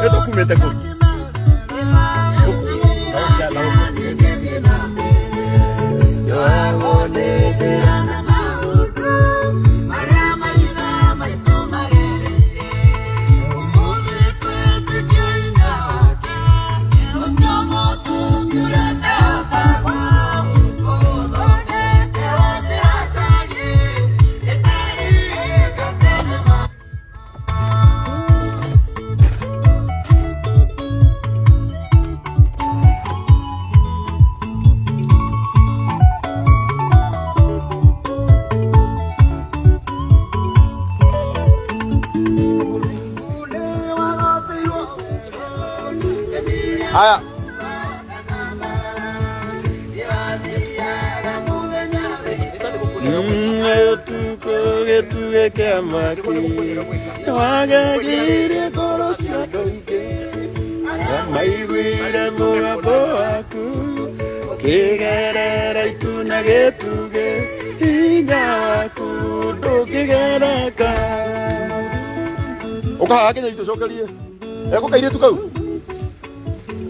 Neto kumete ko. Aya. Tuge kamaki. Wagagire korosia doike. Maigwire mugaboaku. Kigerera itunagetuge. Inyaku dokigeraka. Ukaha kenya itucokerie. Ego kaire tukau.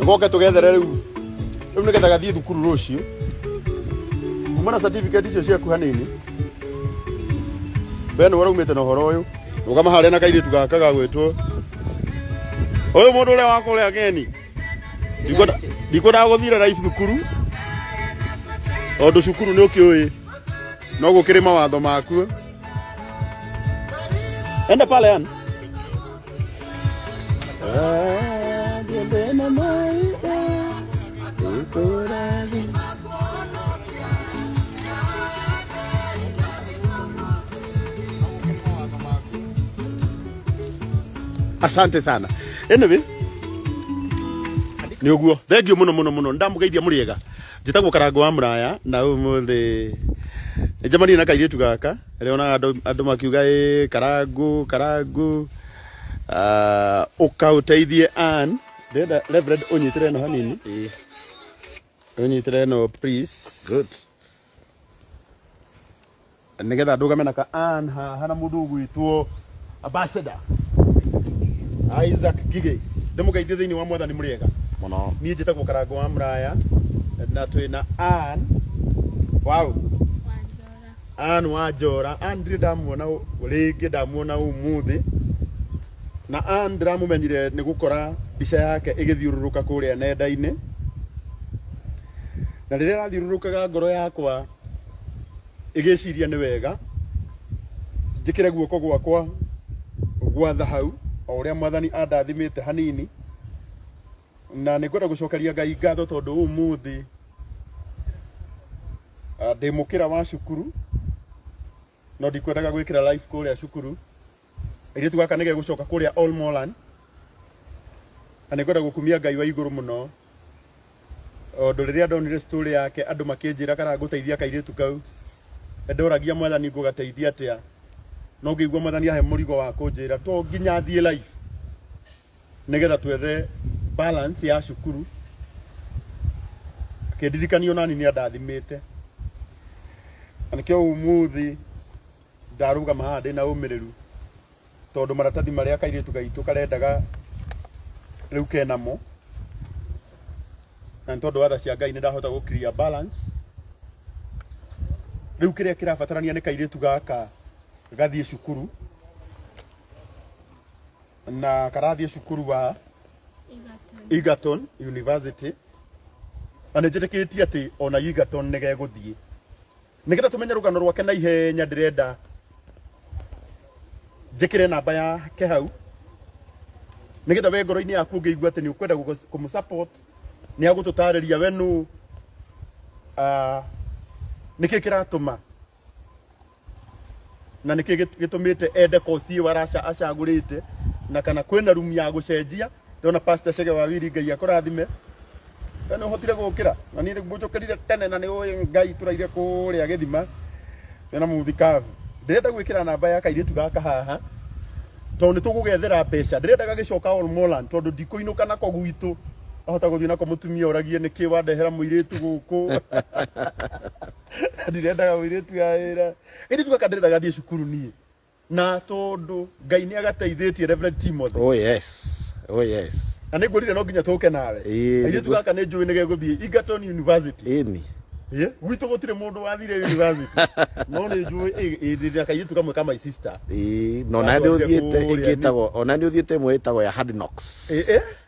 Ngoke tugethere riu nigetha gathie thukuru rucio umana certificate icio ciaku hanini bene waraumite na horo uyu ugama haria na kairitu gaka gagwitwo uyu mundu uria wakore ageni ndikunda guthira life thukuru ondu cukuru ni ukiui no gukiri mawatho maku enda pale an Asante sana. Anyway, ni uguo. Thank you muno. Ndamugeithia muriega. Njitagwo Karangu Wa Muraya na umuthi jamani na kairitu gaka. Riona andu makiuga Karangu ukaũteithie an ndenda Reverend unyitire no hanini unyitire no please good nigetha ndugame na ka an hana mundu gwitwo ambassador Isaac Gige ndemugeithie thiini wa mwathani muriega muno nie njitagwo Karangu Wa Muraya na twina an wow an wajora an ndamuona ringi ndamuona umuthi na andra mumenyire ni gukora bica yake igithiururuka kuria nenda-ini na riria rathiururukaga ngoro yakwa igiciria ni wega njikire guoko gwakwa gwatha hau o uria mwathani andathimite hanini na nikwenda gucokeria Ngai ngatho tondu umuthi ndimukira wa cukuru no ndikwendaga gwikira life kuria cukuru iri tugaka nige gucoka kuria All Moreland ane kwenda gukumia Ngai wa iguru muno ondu riria ndonire story yake andu makinjira kana guteithia kairitu kau ndoragia mwathani ngugateithia atia no ngigwa mwathani ahe murigo wa kunjira to nginya thie life nigetha twethe balance ya cukuru akindirikania onani ni andathimite anikio umuthi ndaruga mahande na umiriru tondu maratathi maria kairitu gaitu karendaga riu kenamo na tondu watha cia Ngai ni ndahota gukiria balance riu kiria kirabatarania ni kairitu gaka gathie cukuru na karathie cukuru wa Egerton University ane njitikitie ati ona Egerton nige guthie nigetha tumenye rugano rwake na ihenya ndirenda njikire namba yake hau nigetha we ngoro-ini yaku ngiigua ati ni ukwenda kumusupport ni agututariria we nu niki kiratuma na niki gitumite ende kosi warasha acagurite na kana kwina room ya gucenjia ndona pastor Chege wa wiri Ngai akurathime kana hotire gukira na ni ngucokerire tene na ni Ngai turaire kuria githima na muthikavu ndirenda gwikira namba ya kairitu gaka haha to ni tugugethera mbeca ndirenda gagicoka All Moreland tondu ndikuinuka nako gwitu ahota guthii nako mutumia oragie niki wandehera muiritu guku ndirenda muiritu ya wira kairitu gaka ndirenda gathie cukuru nie na tondu Ngai ni agateithitie Reverend Timothy oh yes Oh yes. Na nigurire no nginya tuke nawe. Ile tugaka ne njui nige guthie Egerton University. Ini. Gwitũ gũtirĩ mũndũ wathire university. No nĩ njũĩ ndĩrĩ kairĩtu kamwe ka my sister. No na nĩ ũthiĩte ĩngĩtagwo, ona nĩ ũthiĩte ĩmwe ĩtagwo ya Hard Knocks.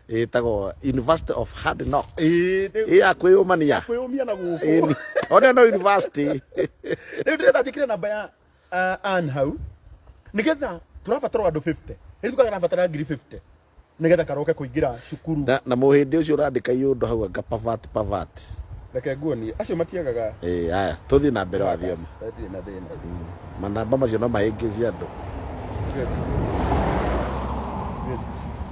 Ĩtagwo University of Hard Knocks. Ya kwĩyũmania. Kwĩyũmia na gũkũ. Ona no university. Rĩu ndĩrenda njĩkĩre namba ya Ann hau. Nĩgetha tũrabatara andũ 50. Rĩu tũrabatara ngiri 50. Nĩgetha karoke kũingĩra cukuru. Na mũhĩndĩ ũcio ũrandĩka iũndũ hau anga pavat. Reke nguoni acio matiagaga. Aya tuthi na mbere wa thioma. Ndirĩ na thĩna. Manamba macio no mahĩngĩcie andũ.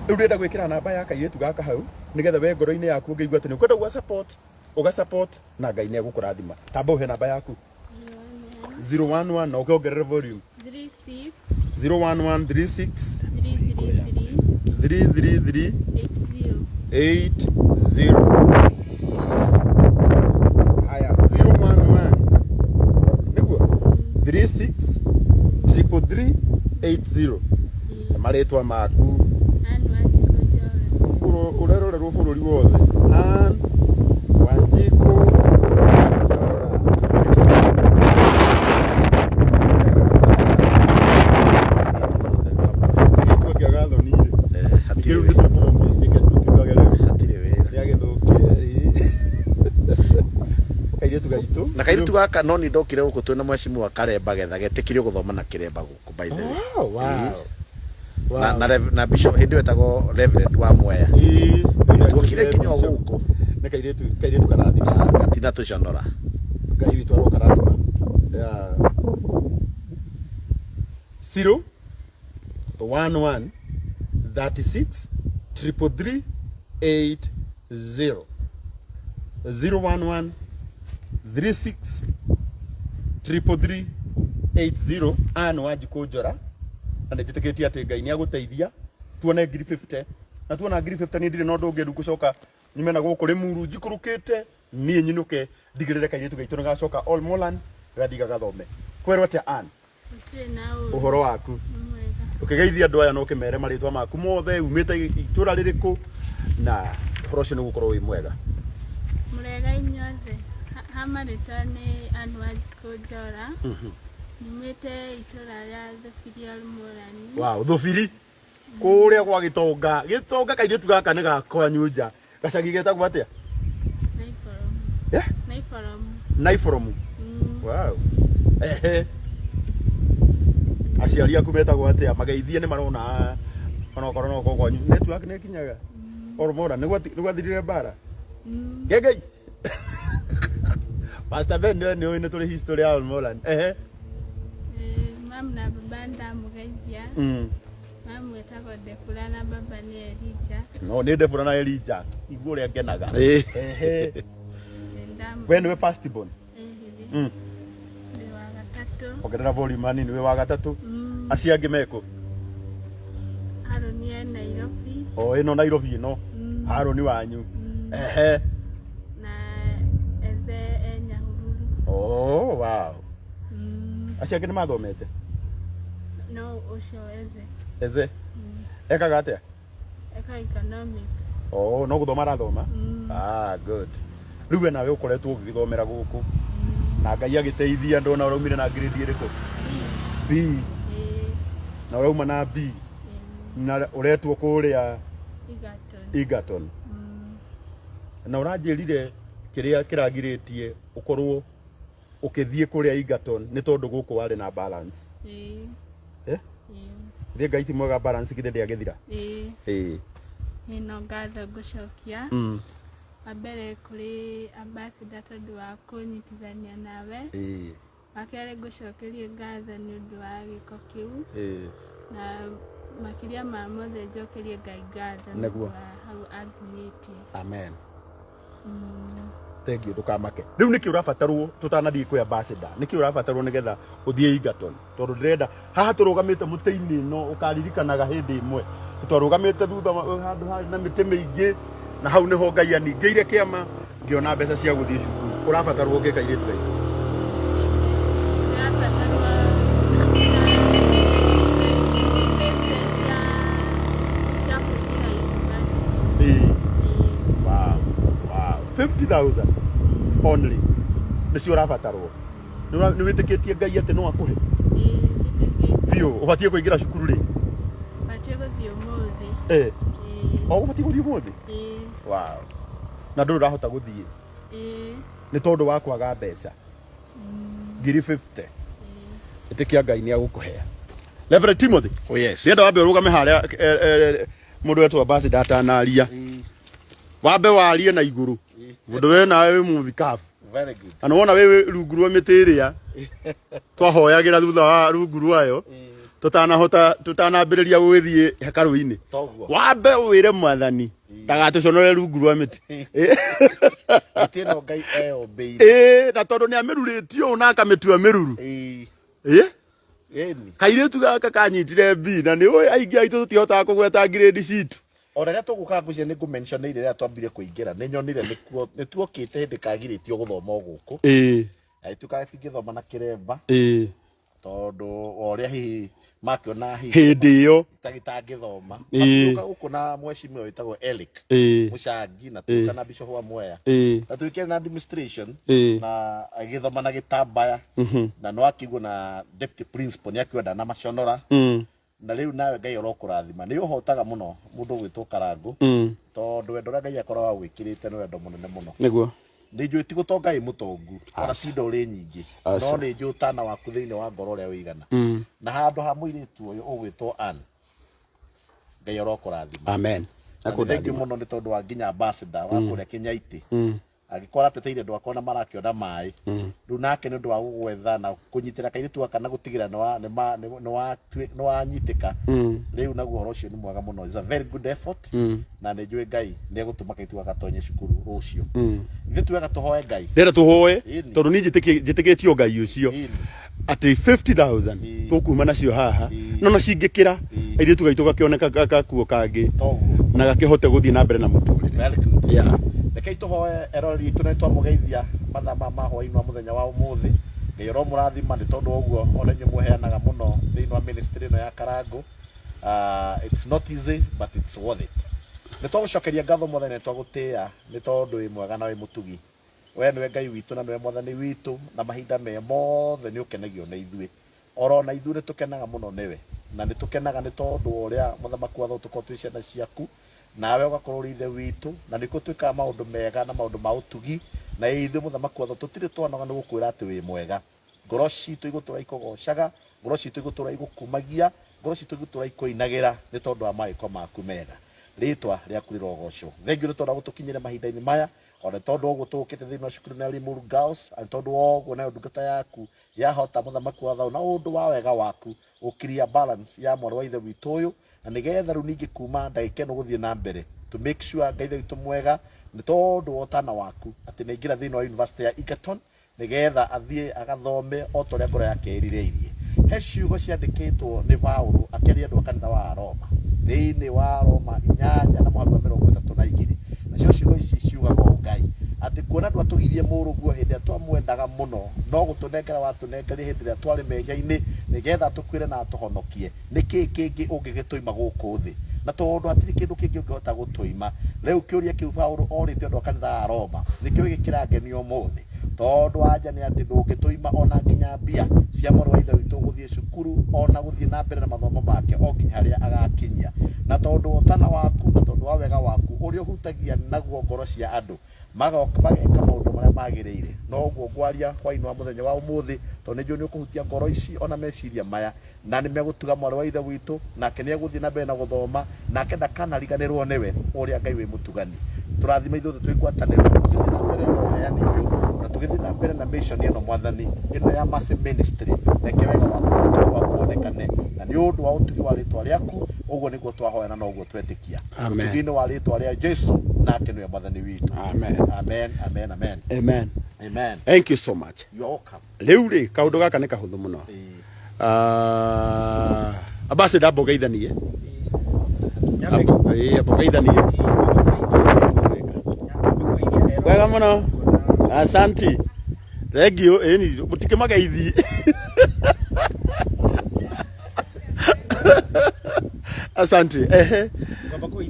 Rĩu ndĩrenda gwĩkĩra namba ya kairĩtu gaka hau nĩgetha we ngoro-inĩ yaku ũngĩigua atĩ nĩ ũkwenda gwa support ũga-support na Ngai nĩ egũkũrathima. Tamba ũhe namba yaku 011 na ũkĩongerere volume 36 01136 333 80. Haya 011 nĩguo 36 333 80. Marĩtwa maku urerorerwo bũrũri wothe. Ann Wanjiku na kairitu gaka no ni ndokire guku twina mwecimu wa Karemba getha getikire guthoma na Kiremba guku by the way. Na bishop hindi wetagwo Reverend wa Muraya. Twokire kinyo guku na kairitu karathi gatina tuconora Ngai witũ arokarathima 0 11 36 333 80 011 36 333 80. Ann Wanjiku njora na njĩtĩkĩtie atĩ Ngai nĩ agũteithia tuone ngiri 50 na tuona ngiri 50 nĩ ndirĩ na ũndũ ũngĩ gũcoka nyumena gũkũ rĩmuru njikũrũkĩte niĩ nyinũke ndigĩrĩre kairĩtu gaitũ nĩ gacoka all molan gathiga gathome. Kwerwo atĩa Ann? Ũhoro waku? Ũkĩgeithia andũ aya no ũkĩmere marĩtwa maku mothe umĩte itũra rĩrĩkũ na ũhoro ũcio nĩ gũkorwo wĩ mwega. Mũrega inyuothe hamarĩtwa nĩ Ann Wanjiku njora. Numĩte itũra rĩa Thũbiri Almorani. Wow, Thũbiri kũrĩa gwa Gĩtonga kairĩtu gaka nĩ gakwanyu nja. Gacagi getagwo atĩa? Naiforomu. Wow. Aciari aku metagwo atĩa? Mageithie nĩ marona ona korwo no kwanyu. Network nĩ kinyaga. Ormora nĩ gwathirire bara. Ngengei. Pastor Ben nĩ oĩ tũrĩ history ya Almoran. Mam na baba ndamugeithia. Mam wetagwo Defura na baba nĩ Elijah. No nĩ Defura na Elijah. Igua ũrĩa ngenaga. We nĩwe first born? Nĩ wa gatatũ. Ongerera volume manini, nĩwe wa gatatũ. Acio angĩ mekũ? Aroni e Nairobi. Ĩno Nairobi ĩno. Aroni wanyu. Na Eze e Nyahururu. Wow. Acio angĩ nĩ mathomete? No, ũcio Eze. Eze? Ekaga atĩa? Eka economics. No gũthoma arathoma? Good. Rĩu we nawe ũkoretwo ũgĩthomera gũkũ na Ngai agĩteithia ndona ũraumire na grade ĩrĩkũ? B. Na ũrauma na B. Na ũretwo kũrĩa Egerton. Na ũranjĩrire kĩrĩa kĩragirĩtie ũkorwo ũkĩthiĩ kũrĩa Egerton nĩ tondũ gũkũ warĩ na balance. Thiĩ Ngai ti mwega balance githĩ ndĩagĩthira? No ngatho ngũcokia. Wambere kũrĩ ambassador tondũ wa kũnyitithania nawe. Wakerĩ ngũcokerie ngatho nĩ ũndũ wa gĩko kĩu. Na makĩria ma mothe njokerie Ngai ngatho nĩ ũndũ wa hau anginyĩtie. Amen. Thank you, ndukamake. Rĩu nĩkĩ ũrabatarwo tũtanathiĩ kwĩ ambassador? Nĩkĩ ũrabatarwo nĩgetha ũthiĩ Egerton? Tondũ ndĩrenda haha tũrũgamĩte mũtĩ-inĩ ĩno ũkaririkanaga hĩndĩ ĩmwe twarũgamĩte thutha handũ harĩ na mĩtĩ mĩingĩ na hau nĩho Ngai aningĩire kĩama ngĩona mbeca cia gũthiĩ cukuru. Ũrabatarwo ũngĩka kairĩtu gaitũ? 50,000 only nicio rabatarwo ni witikitie Ngai ati no akuhe biu ubatie kuingira cukuru ri batie guthio muthi o ubatie guthio muthi wow na ndu rahota guthie ni tondu wa kwaga mbeca ngiri 50 itikia Ngai ni agukuhea Reverend Timothy yes ndienda wambe urugame haria mundu wetu abasi data naria wambe warie na iguru mundu we nawe muthikabu very good ana wona wewe rungu rwa mitiria twahoyagira thutha wa rungu rwayo tutanambiriria gwithie hekaru-ini wambe wire mwathani ndagatuconore rungu rwa miti itino Ngai eobeire na tondu ni amiruritie na akamitua miruru kairitu gaka kanyitire B na ni oi aingi aitu tutihota kugweta grade citu oreria tuguka ngucia ni kumention ile ria twambire kuingira ni nyonire ni tuokite hindi kagiritio guthoma guku aitu katigithoma na kiremba tondu oria hihi makiona hindi iyo tagitangithoma tuka guku na mweshimio witagwo Elic mucangi na tuka na Bishop wa Muraya na tuikire na administration na agithoma na gitambaya na no akigwo na deputy principal ni akiwa na maconora na riu nawe Ngai orokurathima ni uhotaga muno mundu gwitwo Karangu tondu wendo ria Ngai akorwa wikirite ni wendo munene muno niguo ni njui ti gutonga i mutongu ona cindo uri nyingi no ni njui utana waku thiini wa ngoro ria wigana na handu ha muiritu uyu ugwitwo Ann Ngai orokurathima amen thank muno ni tondu wa nginya ambassador wa kuria Kinyaiti agikora teteire ndu akona marakiona mai riu nake ni ndu wa gugwetha na kunyitira kairitu aka na gutigira no wa nyitika riu naguo horo ucio ni mwega muno is a very good effort na ni njui Ngai ni egutuma kairitu agatonye cukuru ucio ithu tuwega tuhoe Ngai ndera tuhoe tondu ni jitikitio Ngai ucio ati 50,000 tukuma nacio haha no na cingikira airitu gaitu gakioneka gakuo kangi na gakihote guthie na mbere na muturire rekei tuhoe erori itu na twamugeithia mathama ma hwaini wa muthenya wa umuthi Ngai ro murathima ni tondu oguo ona nyu muheanaga muno thiini wa ministry no ya Karangu it's not easy but it's worth it ni twagucokeria ngatho mothe ni twagutia ni tondu wi mwega na wi mutugi we niwe Ngai witu na niwe mwathani witu na mahinda me mothe ni ukenagio na ithui oro na ithui ni tukenaga muno niwe na ni tukenaga ni tondu uria muthamaki watho tuko twi ciana ciaku nawe ugakorwo ri ithe witu na niko twika maundu mega na maundu ma utugi na ithu muthamaki watho tutire twanoga ni gukwira ati wi mwega ngoro citu igutura ikugocaga ngoro citu igutura igukumagia ngoro citu igutura ikuinagira ni tondu wa maiko maku mega ritwa riaku rirogoco thengiu ni tondu gutukinyire mahinda-ini maya ona tondu oguo tukite thiini wa cukuru na Limuru Girls and tondu oguo na ndungata yaku yahota muthamaki watho na undu wa wega waku ukiria balance ya mwana wa ithe witu uyu na nigetha ru ningi kuma ndagike no guthie na mbere to make sure Ngai witu mwega ni tondu wotana waku ati ningira thiini wa University ya Egerton nigetha athie agathome o toria ngoro yake irirĩirie he ciugo ciandikitwo ni Paulo akiria andu kanitha wa Roma thiini wa Roma 8:32 nacio ciugo ici ciugaga Ngai ati kuona andu atugirie muruguo hindi atwamwendaga muno no gutunengera watunengeri hindi ria twari mehia-ini nigetha tukwire na tuhonokie niki kingi ungigituima guku thi na tondu atiri kindu kingi ungihota gutuima riu kiuria kiu Paulo orite andu kanitha wa Roma nikio gikiragenio muthi tondu anja ni ati ndungituima ona nginya mbia cia mwana wa ithe witu guthie cukuru ona guthie na mbere na mathomo make o nginya haria agakinyia na tondu utana waku na tondu wa wega waku uria hutagia naguo ngoro cia andu mageka maundu maria magirire no guo ngwaria hwaini wa muthenya wa umuthi tondu njo ni ukuhutia ngoro ici ona meciria maya na ni megutuga mwana wa ithe witu nake ni eguthie na mbere na guthoma nake ndakariganirwo niwe uria Ngai wi mutugani turathima ithuothe twigwatanira tuthie na mbere na heani uyu na tuthie na mbere na mission ino mwathani ino ya massive ministry reke wega waku kuonekane na ni undu wa utugi wa ritwa riaku uguo niguo twahoya na uguo twetikia utugi-ini wa ritwa ria Jesu nake niwe mwathani witu amen amen amen amen amen amen thank you so much you are welcome riu ri kaundu gaka ni kahuthu muno abase dabo geithanie abo geithanie wega muno asante thank you ni mutike mageithi asante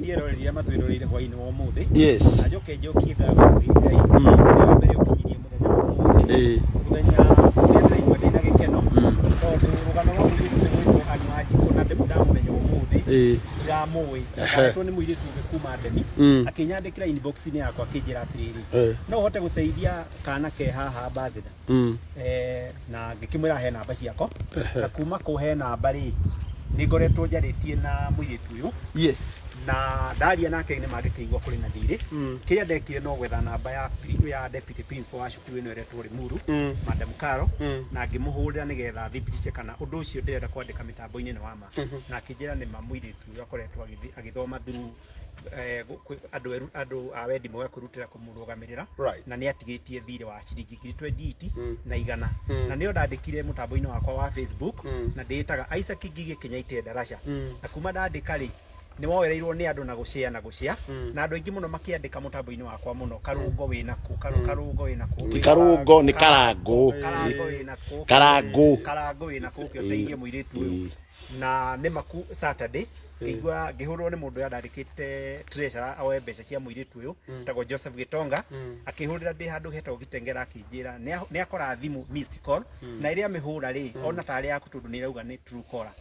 athuri eroriria matwirorire hwaini wa muthi yes ajoke njokie ngatho ngai ya mbere ukinyirie muthenya wa muthi muthenya ndiraigua ndina gikeno tondu rugano rwa muiritu anywa Ciiko na ndamumenya umuthi ndiramui aretwo ni muiritu kuma ndemi akinyandikira inbox-ini yakwa akinjira atiriri no hote guteithia kana ke haha ambassador na ngikimwira he namba ciako na kuma kuhe namba ri ningoretwo njaritie na muiritu uyu yes na ndaria nake ni magikigwa kuri na thiri kiria ndekire no gwetha namba ya deputy principal wa cukuru ino iretwo Rimuru Madam Karo na ngimuhurira nigetha thibiriche kana undu ucio ndirenda kwandika mitambo-ini ni wama na akinjira ni mamuiritu akoretwo agithoma through andu a wendi moya kurutira kumurugamirira na ni atigitie thire wa ciringi 20 na igana na nio ndandikire mutambo-ini wakwa wa Facebook na nditaga Isaac Ngigi Kinyaite Darasha na kuma ndandika ri ni woereirwo ni andu na gucia na andu aingi muno makiandika mutambo-ini wakwa muno karungo wina ku karungo wina ku karungo ni karangu wina ku kioteithie muiritu uyu na ni maku Saturday kigwa ngihurwo ni mundu yandandikite treasurer awe mbeca cia muiritu uyu tago Joseph Gitonga akihurira ndi handu hetagwo Gitengera akinjira ni akora thimu missed call na iria mihura ri ona tari yaku tundu ni irauga ni true caller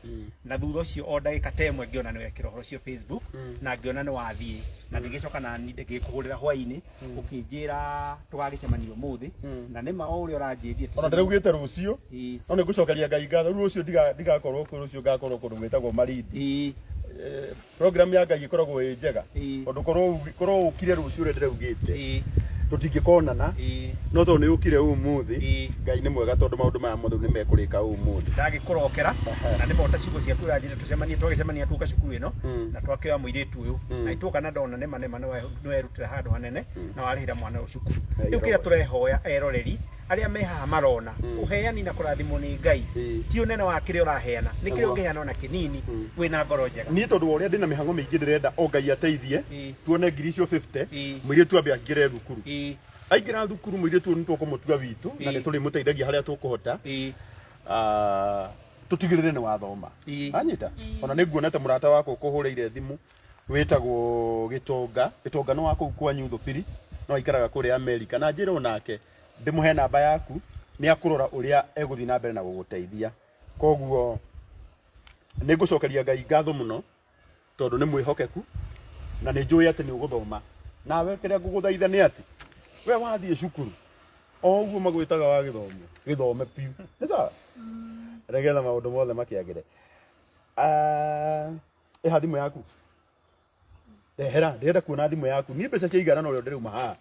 na thutha ucio o ndagika temwe ngiona ni wekira horo cio Facebook na ngiona ni wathie na ndigicoka na ngikuhurira hwaini ukinjira tugagicemania umuthi na nima o uri uranjirie ona ndirugite rucio no ni ngucokeria ngai ngatho rucio ndigakorwo kuri rucio ngakorwo kundu gwetagwo maridi program ya ngai ikoragwo njega undu korwo ukire rucio uri ndirugite tutingikonana no to ni ukire umuthi ngai ni mwega tondu maundu maya mothe ni mekurika umuthi ndagikurokera na ni bota ciugo cia turanjire tucemanie twagicemania tuka cukuru ino na twakioya muiritu uyu na ituka na ndona nema no erutira handu hanene na warihira mwana ucukuru riu kira turehoya eroreri aria meha marona uheani na kurathimwo ni ngai ti unene wa kire uraheana ni kire ungeheana ona kinini wina ngoro njega ni tondu uria ndina mihango mingi ndirenda o ngai ateithie tuone ngiri cio 50 muiritu ambe angire thukuru aingira thukuru muiritu ni tukumutua witu na ni tuli muteithagia haria tukuhota tutigirire ni wathoma anyita ona niguonete murata wako kuhureire thimu witagwo Gitonga no wako kwanyu thufiri no ikaraga kuri America na njira onake ndimuhe namba yaku ni akurora uria eguthi na mbere na guguteithia koguo ni ngucokeria ngai ngatho muno tondu ni mwihokeku na ni njui ati ni uguthoma nawe kiria nguguthaitha ni ati we wathie cukuru o uguo magwitaga wa githome piu ni sawa regetha maundu mothe makiagire thimu yaku hera ndirenda kuona thimu yaku ni mbeca cia igana no rio ndiriuma haha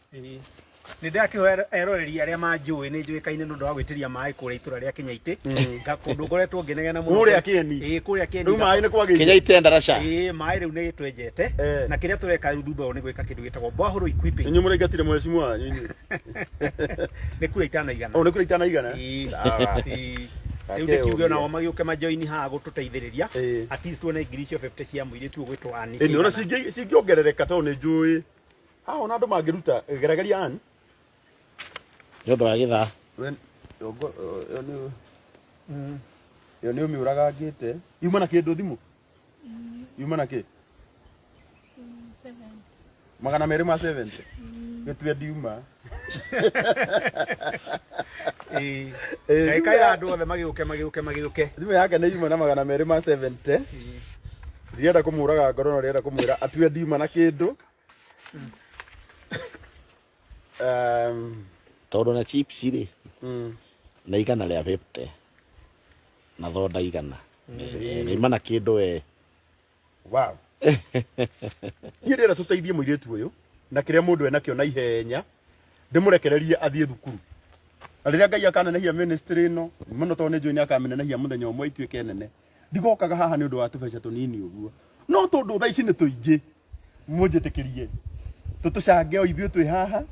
ni ndakihoya eroreri aria manjui ni njuikaine nundu wa gwitiria mai kuria itura ria Kinyaite gakundu ngoretwo nginegena muno kuria Kieni kuria Kieni riu mai ni kwagire Kinyaite Darasha mai riu ni twenjete na kiria tureka riu thutha ni gwika kindu gitagwo borehole equipping ni murengatire mwecimu wanyu ni kuria itana igana ni kuria itana igana sawa riu ndikiuge nao magiuke majoini haha gututeithiriria at least tuone ngiri cio 50 cia muiritu gwitwo ani ni ona cingiongerereka tondu ni njui haha ona andu mangiruta geregeria ani ndio ndo agitha yo ni umiuragangite yuma na kindu thimu yuma na ki 7 gitwe diuma kaira andu othe magiuke thimu yake ni yuma na 270 ndienda kumuraga ngoro no ndienda kumwira atue diuma na kindu tondu na chips ri na igana ria 50 na thoda igana ni mana kindu we wow ni ndira tuteithie muiritu uyu na kiria mundu ena kio na ihenya ndimurekererie athie thukuru na riria ngai akanenehia ministry no muno tondu ni njui akamenenehia muthenya umwe ituike nene ndigokaga haha ni undu wa tubeca tunini uguo no tondu tha ici ni tuingi munjitikirie tutucange o ithuĩ twi haha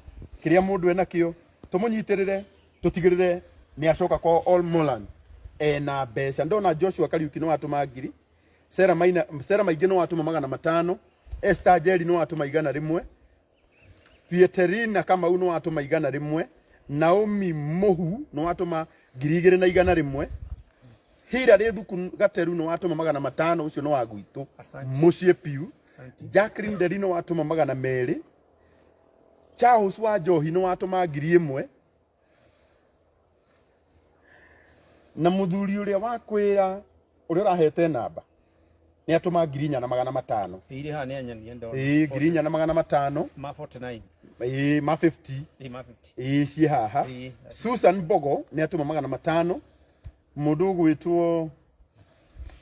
kiria mundu ena kio tumunyitirire tutigirire ni acoka kwa All Moreland na mbeca ndona Joshua Kariuki no atuma ngiri Sera maingi no atuma 500 Esther Jerry no atuma igana rimwe Pieterina kama uno atuma igana rimwe Naomi Mohu no atuma ngiri 2 na igana rimwe hira ri thuku gateru no watuma 500 ucio no wa gwitu mucie piu Jacqueline Nderi no watuma 200 Charles wa Njohi no watuma 1000 na muthuri uria wakwira uria urahete namba ni atuma 4,500 iri ha ni anyani ndo 4,500 ma 49 ma 50 ma 50 ci haha Susan Bogo ni atuma 500 mundu gwitwo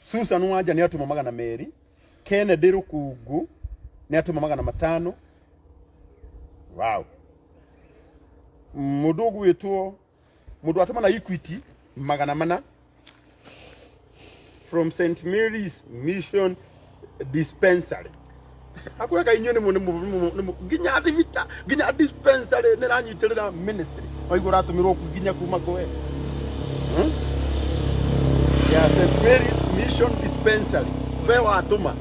Susan Wanja ni atuma 200 Kennedy Rukungu ni atuma 500 wow mundu gwitwo mundu atuma na Equity 400 from St Mary's Mission Dispensary akweka inyoni mu ginya thivita ginya dispensary ne ranyitirira ministry waigura atumirwo kuginya kuma kwe ya St Mary's Mission Dispensary we watuma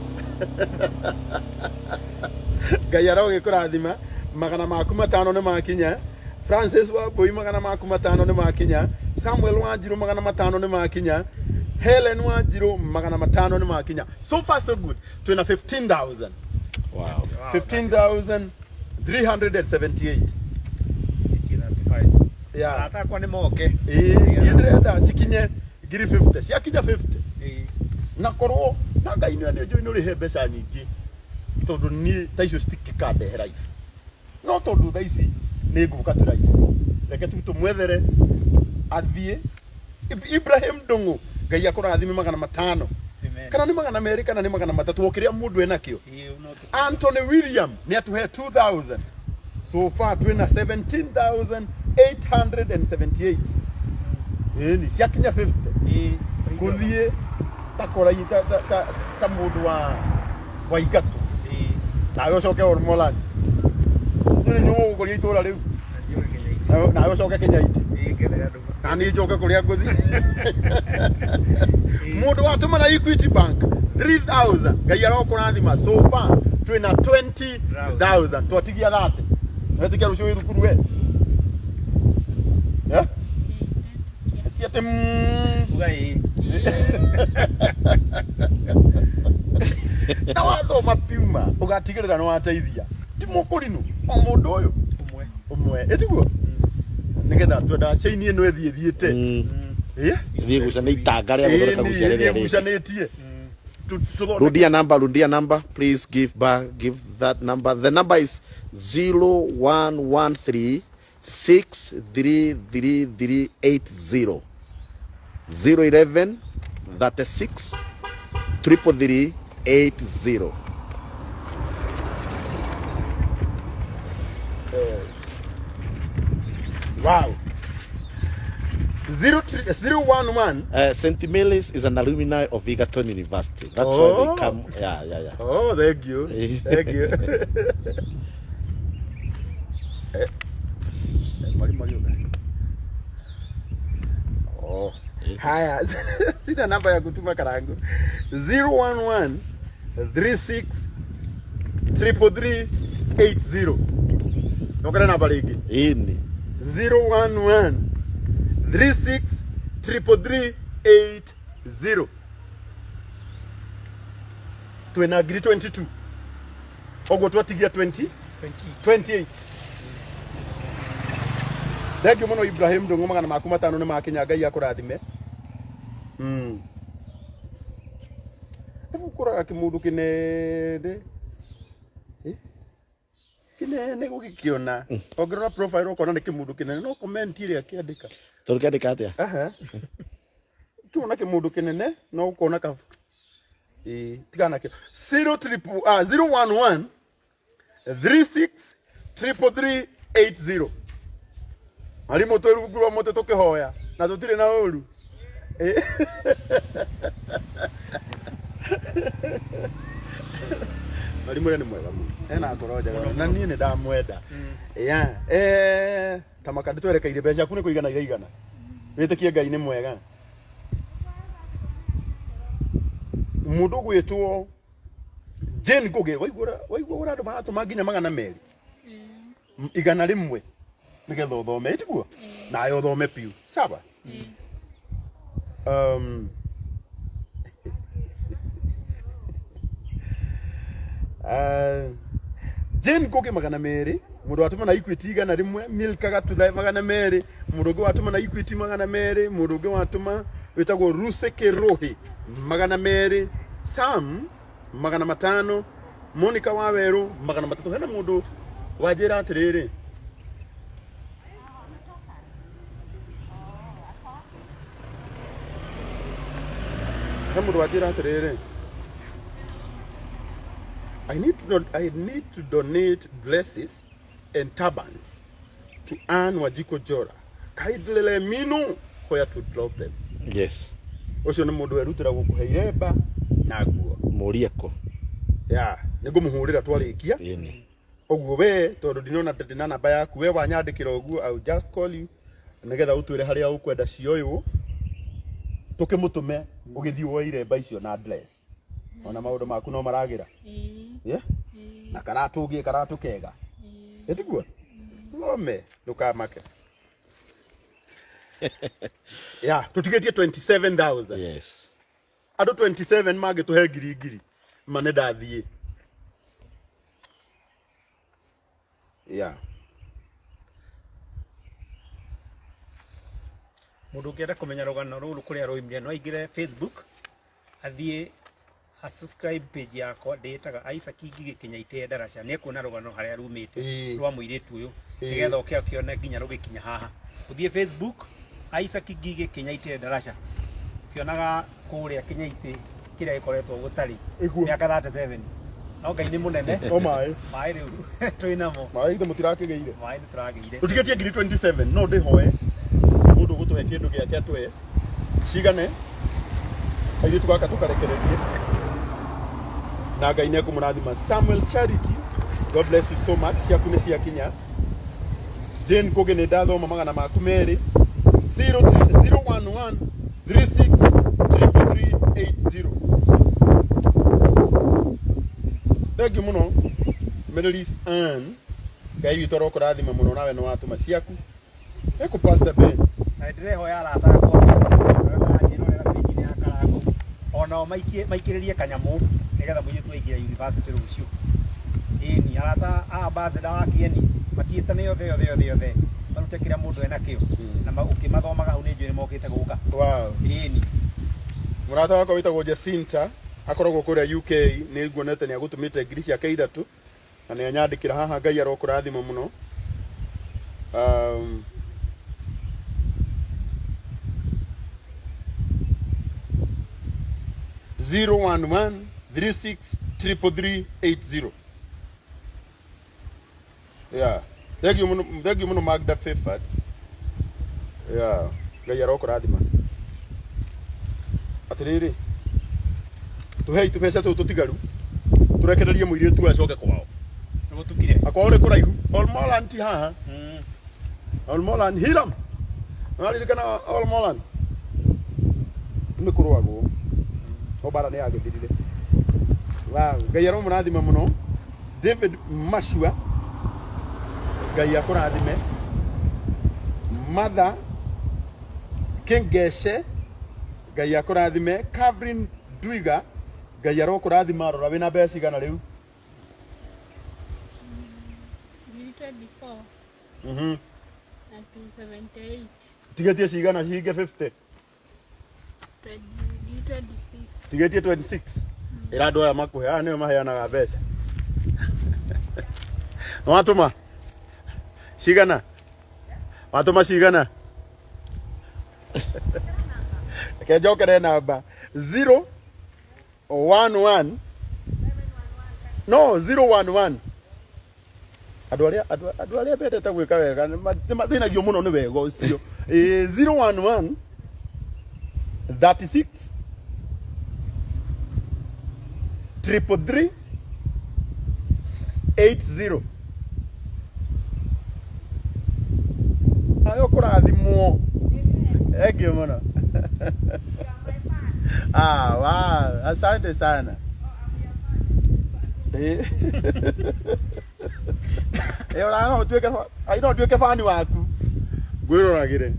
gayara ugikurathima 500 ne makinya Francis wa boy 500 ne makinya Samuel Wanjiru 500 ne makinya Helen Wanjiru 500 ne makinya so far so good tuna 15,000 Wow. 15,378 yeah ata kwa ni moke ndirenda sikinye ngiri 50 siakinya 50 na korwo na ngai ni anjo ino rihe mbeca nyingi tondu ni taicio stikika ndehera ifu no tondu thaici ni nguka tu life reke tu tumwethere athie Ibrahim Ndungu ngai akurathime 500 kana ni 200 kana ni 300 okiria mundu ena kio Anthony William ni atuhe 2,000 so far twina 17,878 ni siakinya 50 kuthie takora ta mundu wa igatu na yo coke Ormoland ni uguria itura riu na yo coke Kenyaiti na ni njoke kuria nguthi mundu watuma na Equity Bank 3,000 ngai arokurathima so far twina 20,000 twatigia 30 twatigia rucio withukuru we ya atiate ugai na wathoma piuma ugatigirira no wateithia ti mukurinu o mundu uyu umwe etiguo nigetha twenda chaini ino ethiete Gucanä itanga rä a gå thondeka guciarä gucanitie Rudia number, please give that number. The number is 0113 63380 011 36 33380. Wow. 011. St. Mary's is an alumni of Egerton University. That's why they come. Yeah. Oh, thank you. Thank you. Oh. Haya. Sina namba ya kutuma Karangu. 011 36 33380. Nokana namba ligi. Ini. 011 36 33380. Twena agree 22. Ogo twatigia 28. Thank you muno Ibrahim Ndungu 500 ni makinya ngai akurathime. Ukuraga kimundu kinene. Kinene gugikiona. Ongirora profile ukona ni kimundu kinene no comment ile akiandika. Tukiandika atia? Kiona kimundu kinene no ukona ka tigana kio 011 36 33380. Ali moto ruguru moto tukihoya na tutire na uru Ali mwere ni mwega mu ena ngoroja na nie ni ndamwenda tamakandi twerekeire mbeca ku ni kuigana igana witikie ngai ni mwega mundu gwitwo Jane Goge waigura andu maratuma nginya 200 igana rimwe nigetha uthome itiguo nayo uthome piu sawa Jane Koke magana meri mundu watuma na Equity igana rimwe Milka Gatutha magana meri mundu ungi watuma na Equity magana meri mundu ungi watuma witagwo Ruseke Rohi magana meri Sam magana matano Monica Waweru magana matatu hena mundu wajira atiriri mundu wajira atiriri I need to donate dresses and turbans to Anne Wajiko Jora. Kaidlele minu where to drop them. Yes. Ocio ni mundu erutira gukuhe iremba na nguo. Murieko. Yeah, nigo muhurira twarikia. Yeni. Oguo we tondu ndinona ndina namba yaku we wanyandikira oguo I'll just call you nigetha utwire haria ukwenda cionyu tukimutume ugithii wo iremba icio na address. Ona maundu maku no maragira. Yeah? Na karatugie karatukega. Etiguo? Ngome ndukamake. Yeah, tutigetie 27,000. Yes. Ado 27 mage tuhe ngiri mane ndathie. Yeah. Mundu ukienda kumenya rugano ruru kuria roimire no aingire Facebook athie subscribe page yakwa ndetaga Isaac Ngigi Kinyaite Daraca ni kuona rugano haria rumite rwa muiritu uyu nigetha ukiona nginya rugikinya haha uthie Facebook Isaac Ngigi Kinyaite Daraca kionaga kuria Kinyaite kiria ikoretwo gutari miaka 37 no ngai ni munene o mai riu twinamo mai ndo mutirakigeire mai ni turageire tutigetie ngiri 27 no ndihoe mundu gutuhe kindu giake atwe cigane aire tukaka tukarekererie na ngai ne kumurathima Samuel Charity God bless you so much ciaku ni ciakinya Jane Koge ni ndathoma magana maku meri 011 363380. Thank you muno Middle Ann ngai witoro kurathima muno nawe no watuma ciaku eko Pastor Ben na ndireho ya rata kwa njirorera page ya Karangu ona maikiririe kanyamu nigetha muitu aingira university rucio ni arata ambassador wa kieni matietane yothe marute kira mundu ena kio na ukimathomaga hau ni njuri mokite guka. Wow. Ni murata wako witagwo Jacinta akoragwo kuria UK ni nguonete ni agutumite ngiri cia keithatu na ni anyandikira haha ngai arokurathima muno. 011363380. Yeah. Thank you muno Magda Fefford. Yeah. Ngai arokurathima. Atiriri. Tuhei tupesa tu tutigaru. Turekererie muiritu acoke kwao. Nugo tukire. Akwore kuraihu. Olmoland haha. Olmoland hiram. Nalirikana Olmoland. Nikurwago. Obara ne agithirire. Wow, ngai aromurathima muno. David Mashua. Ngai akurathime. Mother Kengeshe. Ngai akurathime. Catherine Dwiga. Ngai arokurathima rora wina mbeca igana riu. 24. Na 278. Tigetie cigana cihinge 50. 26. Tigetie 26. Ira andu aya makuhe aya niyo maheanaga mbeca. Watuma cigana watuma cigana ke jokere namba 011 no 011 andu aria betete gwika wega ni mathinagio muno ni wega ucio 011 36 333 80. Ayo kurathimwo ege muno. Wow, asante sana. Ora no tuweke ai no tuweke fani waku. Gwiroragire.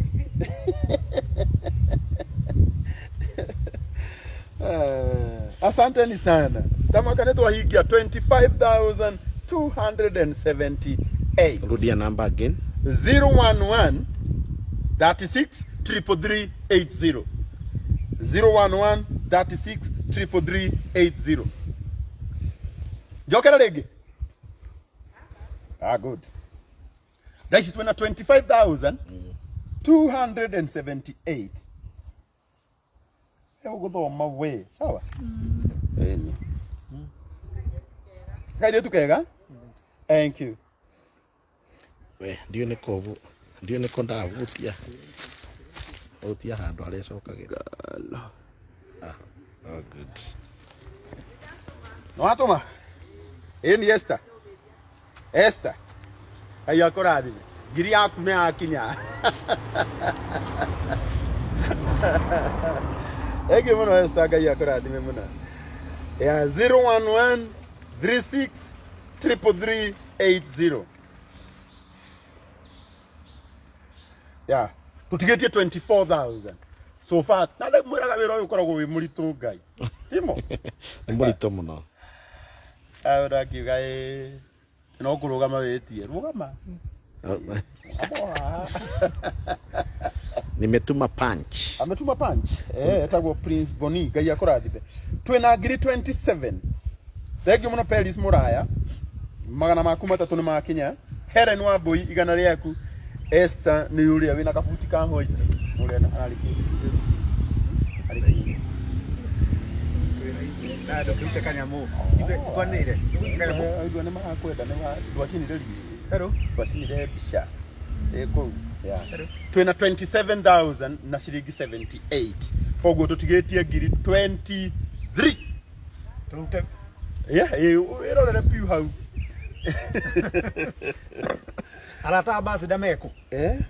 Asante ni sana. tamaka nä twahingia 25,278. Rudia number again. 011 36 333 80. 011 36 333 80. Jokera rĩngĩ? Good. Thaici twĩna 25,278. Ũgũthoma we, sawa? Ĩni. Kairĩtu kega? Thank you. We, ndio niko ndavutia. Vutia handũ harĩa ĩcokagĩra. Good. No atũma? Ĩni Esther. Esther. Ngai akũrathime. Ngiri yaku nĩ yakinya. Egi mũno Esther, Ngai akũrathime mũno. 011 36 333 80. Tutigetie 24,000. So far, na leo mwiraga wĩra ũyũ ũkoragwo wĩ mũritũ Ngai. Timo? Nĩ mũritũ mũno. Ndakiuga no kũrũgama wĩtie. Rũgama. Nimetuma punch. Ametuma punch. Etagwo Prince Boni, Ngai akũrathime. Twĩna ngiri 27. Thengiũ mũno Peris Muraya. Magana maku matatũ nĩ makinya. Helen Wambui igana rĩaku. Esther nĩ ũrĩa wĩna kabuti ka white. Ũrĩa ararĩkĩtie. Na ndũkĩrute kanyamu. Ikwanĩire. Aigua nĩ marakwenda ndwacinire Hello. Ndwacinire mbica. Kũu. Twĩna 27,000 na ciringi 78. Koguo tũtigĩtie ngiri 23. Tũrute. Ĩrorere piu hau. Arata ambassador meko.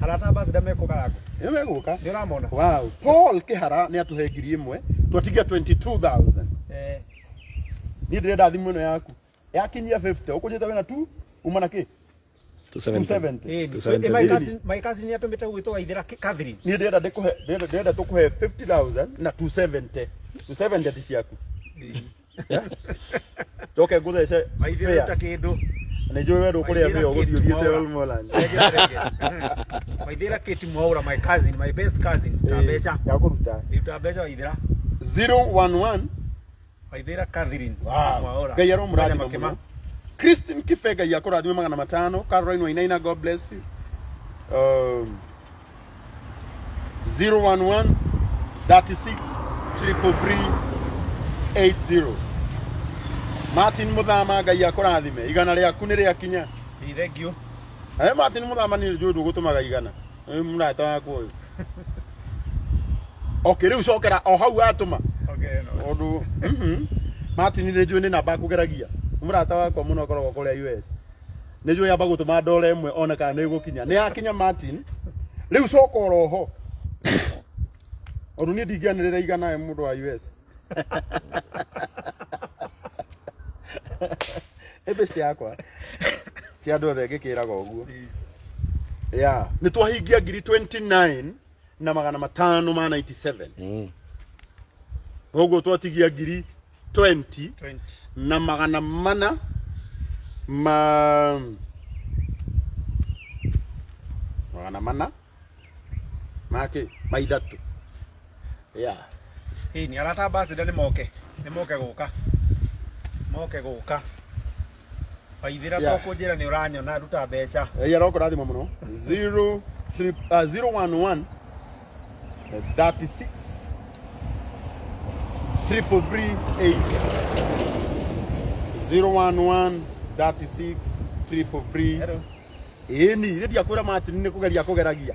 Arata ambassador meko Karangu. Megũka. Nĩ ũramona? Wow. Paul Kĩhara nĩ atũhe ngiri 1. Twatigia 22,000. Niĩ ndĩrenda thimũ ĩno yaku. Yakinyia 50. Ũkũnyita wĩna 2 uma na kĩ? 270. My cousin nĩ atũmĩte gwĩtwo Gaithĩra Catherine. Niĩ ndĩrenda tũkũhe 50,000 na 270. 270 ti ciaku. Njoke ngũthece. Gaithĩra ta kĩndũ. Nĩ njũĩ wendo kũrĩa mbia ũgũthiĩ ũthiĩte Olmoland. Gaithĩra Kate Mwaura, my cousin, my best cousin. Tabeca. Ya kũruta. Tabeca Gaithĩra. 011 Gaithĩra Catherine. Mwaura. Ngai aromũrathima mũno. Christine Kifega ya kũrathima 500. Caroline Wainaina, God bless you. 011 36 333 80. Martin Muthama, Ngai akũrathime. Igana rĩaku nĩ rĩakinya. Thank you. Martin Muthama nĩ njũĩ ndũgũtũmaga igana. Mũrata waku ũyũ. Okay, rĩu cokera o hau atũma. Okay, no. Ũndũ Martin nĩ njũĩ nĩ namba kũgeragia. Mũrata wakwa mũno akoragwo kũrĩa US. Nĩ njũĩ amba gũtũma dola ĩmwe ona kana nĩ ĩgũkinya. Nĩ yakinya Martin. Rĩu coka oroho. Ũndũ niĩ ndingĩanĩrĩra igana mũndũ wa US. Best yakwa. Ti andũ othe ngĩkĩraga ũguo. Nĩ twahingia ngiri 29 na magana 597. Ũguo twatigia ngiri 20 na magana 4 magana 4 maithatũ. Nĩ arata ambassador nĩ moke gũka. Moke gũka. Gaithĩra tũkũnjĩra nĩ ũranyona ruta mbeca. Arokũrathima mũno. 011 36 333 80. 011 36 333. Ĩni rĩdia kwĩra Martin nĩ kũgeragia.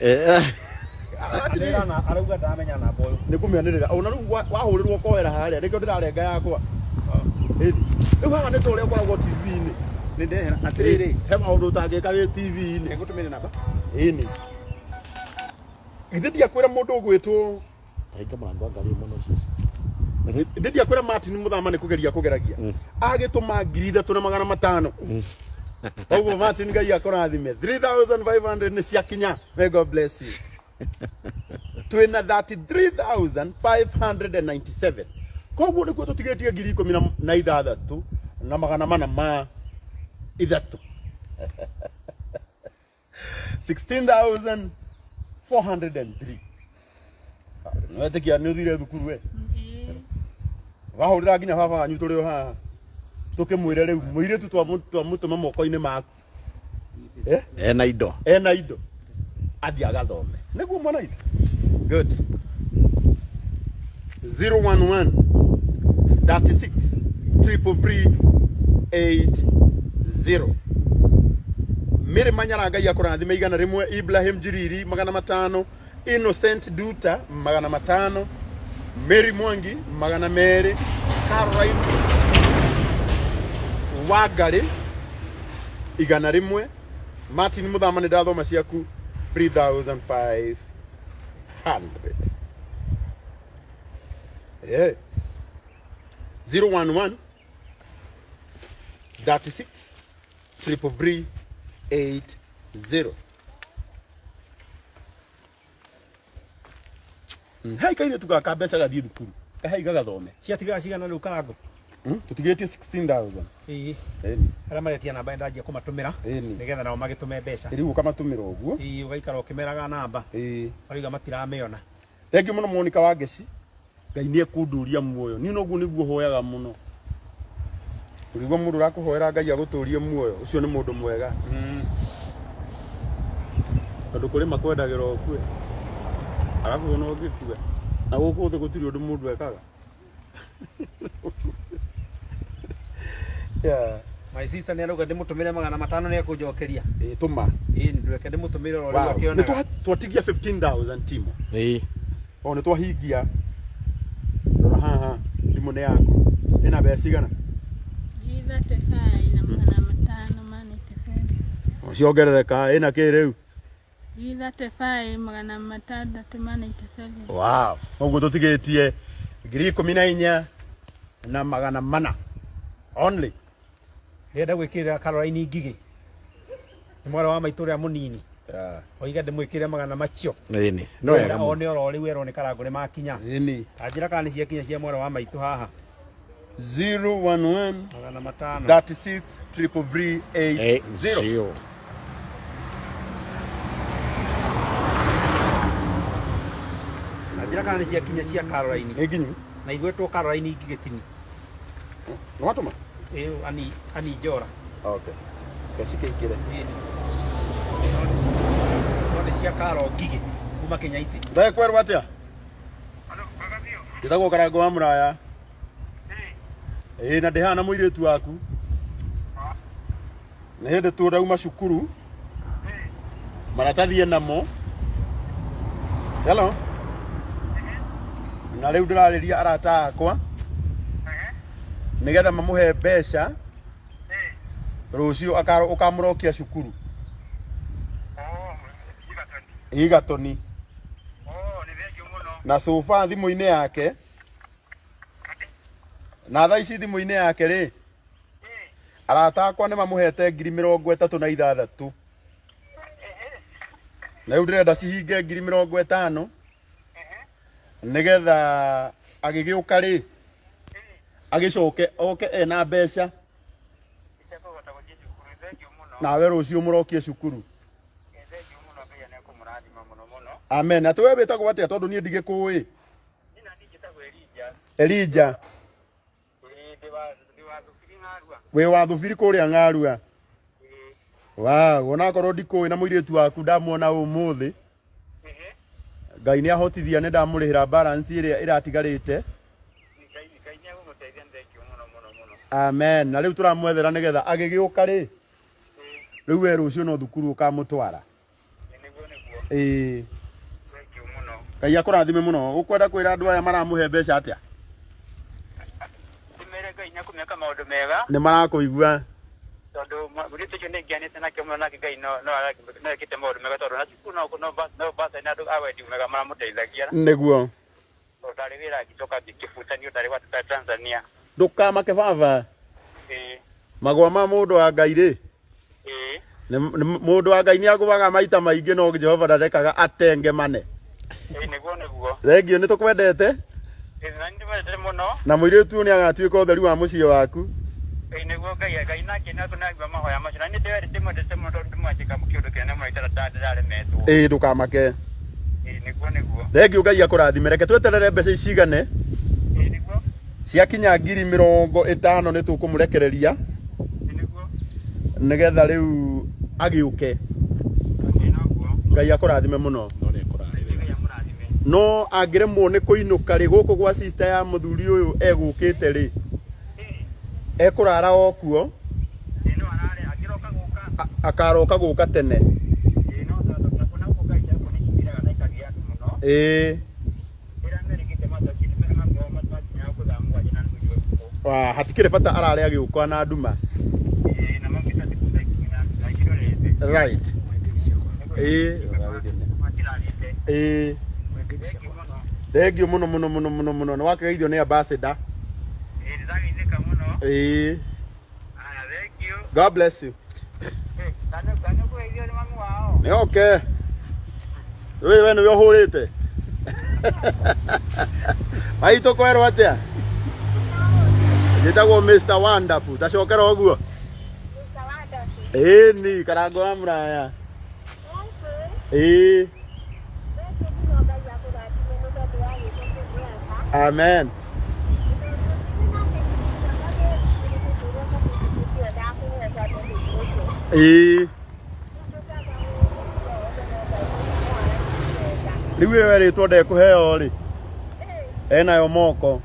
Ndĩrera na arauga ndamenya namba ũyũ. Nĩ kũmĩanĩrĩra. Ona rĩu wahũrĩrwo koera harĩa nĩkĩo ndĩrarenga yakwa. Rĩu haha nĩ tũrĩa ũkoragwo TV-inĩ. Nĩ ndehera atĩrĩrĩ. He maũndũ ũtangĩka wĩ TV-inĩ. Ngũtũmĩre namba. Ĩni. Githĩ ndiakwĩra mũndũ ũgwĩtwo Ainga mũrango ngari mũno cio. Githĩ ndiakwĩra Martin Muthama nĩ kũgeragia. Agĩtũma 3,500. Koguo Martin, Ngai akũrathime. 3,500 nĩ ciakinya. May God bless you. Twĩna 33,597. koguo nikuo tutigetie 16,000 na magana mana ma ithatu 16,403 Nwetikia ni uthire thukuru we wahurira nginya baba wanyu turi o haha tukimwire riu muiritu twamutuma moko-ini maku ena indo athi agathome niguo mwana itu good 011 36 33380 Miri Manyara Ngai akurathime igana rimwe Ibrahim Jiriri 500 Innocent Duta 500 Mary Mwangi 200 Caroline Wagari igana rimwe Martin Muthama ni ndathoma ciaku 3,500 yeah 011 36 33380 hai kaire tugaka mbeca gathie thukuru hai gagathome ciatiga cigana riu Karangu tutigetie 16,000 ii eni ara maretia namba ndanjia kumatumira nigetha nao magitume mbeca riu ukamatumira uguo ii ugaikara ukimeraga namba ii ariga matirameona thengi muno Monica Wangeci Ngai ni ekunduria muoyo ni noguo niguo hoyaga muno ngigwa mundu rakuhoera Ngai aguturie muoyo ucio ni mundu mwega tondu kuri makwendagira okwe agakuona ugikua na guku thi gutiri undu mundu ekaga yeah my sister ni aruga ndimutumire 500 ni akunjokeria tuma ii ndweke ndimutumire ro riu akiona ni twatigia 15,000 timo o ni twahingia rora haha ndimu ni yaku ina mbeca cigana 35 na 597 ciongerereka ina ki riu 35 697 wow oguo tutigetie 14,000 na 400 only ndenda gwikirira Caroline ngigi ni mwana wa maitu ria munini oiga ndimwikire 100 macio ini no wega one oro riu ero ni Karangu ni makinya ini anjira kana cia kinya cia mwana wa maitu haha 011 500 36 33380 anjira kana cia kinya cia Caroline eginyu na igwetwo Caroline ngigitini no watuma ani njora okay kashike ikire none cia Karo ngigi kuma Kenya iti ndakwerwa atia nditagwo Karangu wa Muraya na ndihana muiritu waku ni hindi tu ndauma cukuru maratathie namo hello na riu ndirariria arata akwa nigetha mamuhe mbeca rucio ukamurokia cukuru igatoni ni thengio muno na sofa thimu-ini yake na thaa ici thimu-ini yake ri arata akwa ni mamuhete 36,000 na riu ndirenda cihinge 50,000 nigetha agigiuka ri agicoke oke ena mbeca nawe rucio murokie cukuru amen ati we bitagwo atia tondu nie ndigikui Elija we wa thubiri kuria Ng'arua wow ona korwo ndikui na muiritu waku ndamuona umuthi Ngai ni ahotithia ni ndamurihira balance iria iratigarite amen na riu turamwethera nigetha agigiuka ri riu we rucio no thukuru ukamutwara Ngai akurathime muno ukwenda kwira andu aya maramuhe mbeca atia kumere Ngai nyakumeka maundu mega ni marakuigua tondu muiritu cio ni ngianite na kimwe na Ngai no ekite maundu mega tondu na cukuru no basa na andu awendi mega maramuteithagia niguo ndari wira gicoka ngikibutania ndari wa Tanzania ndukama baba magwa ma mundu wa Ngai ri mundu wa Ngai ni agubaga maita maingi no Jehova ndarekaga atenge mane niguo thengio ni tukwendete Na ndi mwendete muno. Na muiritu ni agatuika utheri wa muciĩ waku. Niguo Ngai nake nako nagua mahoya macio. Na ndi wendete mwendete muno tondu ndimwandika mukiundu kene mwaitara ndaremetwo. Ndukamake. Niguo. Thengio Ngai akũrathime. Reke tweterere mbeca icigane. Niguo. Ciakinya 50,000 nĩ tũkũmũrekereria. Niguo. Nigetha rĩu agĩũke. Ngai akũrathime mũno. No angĩremwo nĩ kũinũka rĩ gũkũ gwa sister ya mũthuri ũyũ egũkĩte rĩ, ekũrara o kuo, akaroka gũka tene. Hatikĩrĩ bata arare agĩũka na nduma. Right. Thengio mũno nĩ wakĩgeithio nĩ ambassador. God bless you. Nĩ okay. We nĩwe ũhũrĩte. Maitũ kwerwo atĩa? Njĩtagwo Mr. Wonderful. Tacokera ũguo? Ni Karangu wa Muraya. Amen. Rĩu wewe rĩtwa ndekũheo rĩ, enayo moko.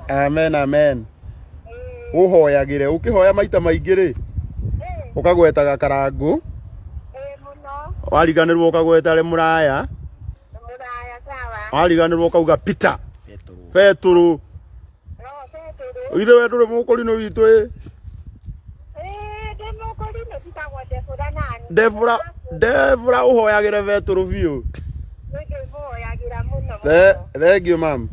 Amen. Ũhoyagĩre, ũkĩhoya maita maingĩ rĩ, ũkagwetaga Karangu. Wariganĩrwo ũkagweta rĩ Muraya. Wariganĩrwo ũkauga Peter. Petro. Ithe wetu rĩ mũkũrinũ witũ ĩ. Devura ũhoyagĩre Petro biũ. Thank you ma'am.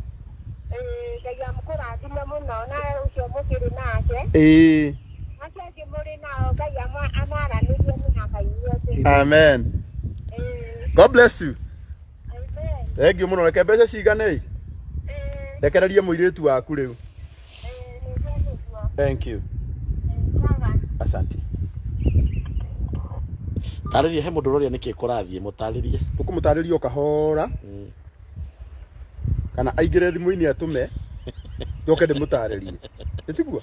Amen. God bless you. Thank you muno. Reke mbeca cigane. Rekereria muiritu waku riu. Thank you. Asante. Tarĩria he mũndũ ũroria nĩkĩ kũrathiĩ mũtarĩrie. Tũkũmũtarĩria o kahora. Kana aingĩre thimũ-inĩ atume. Njoke ndĩmũtarĩrie. Nĩtigua?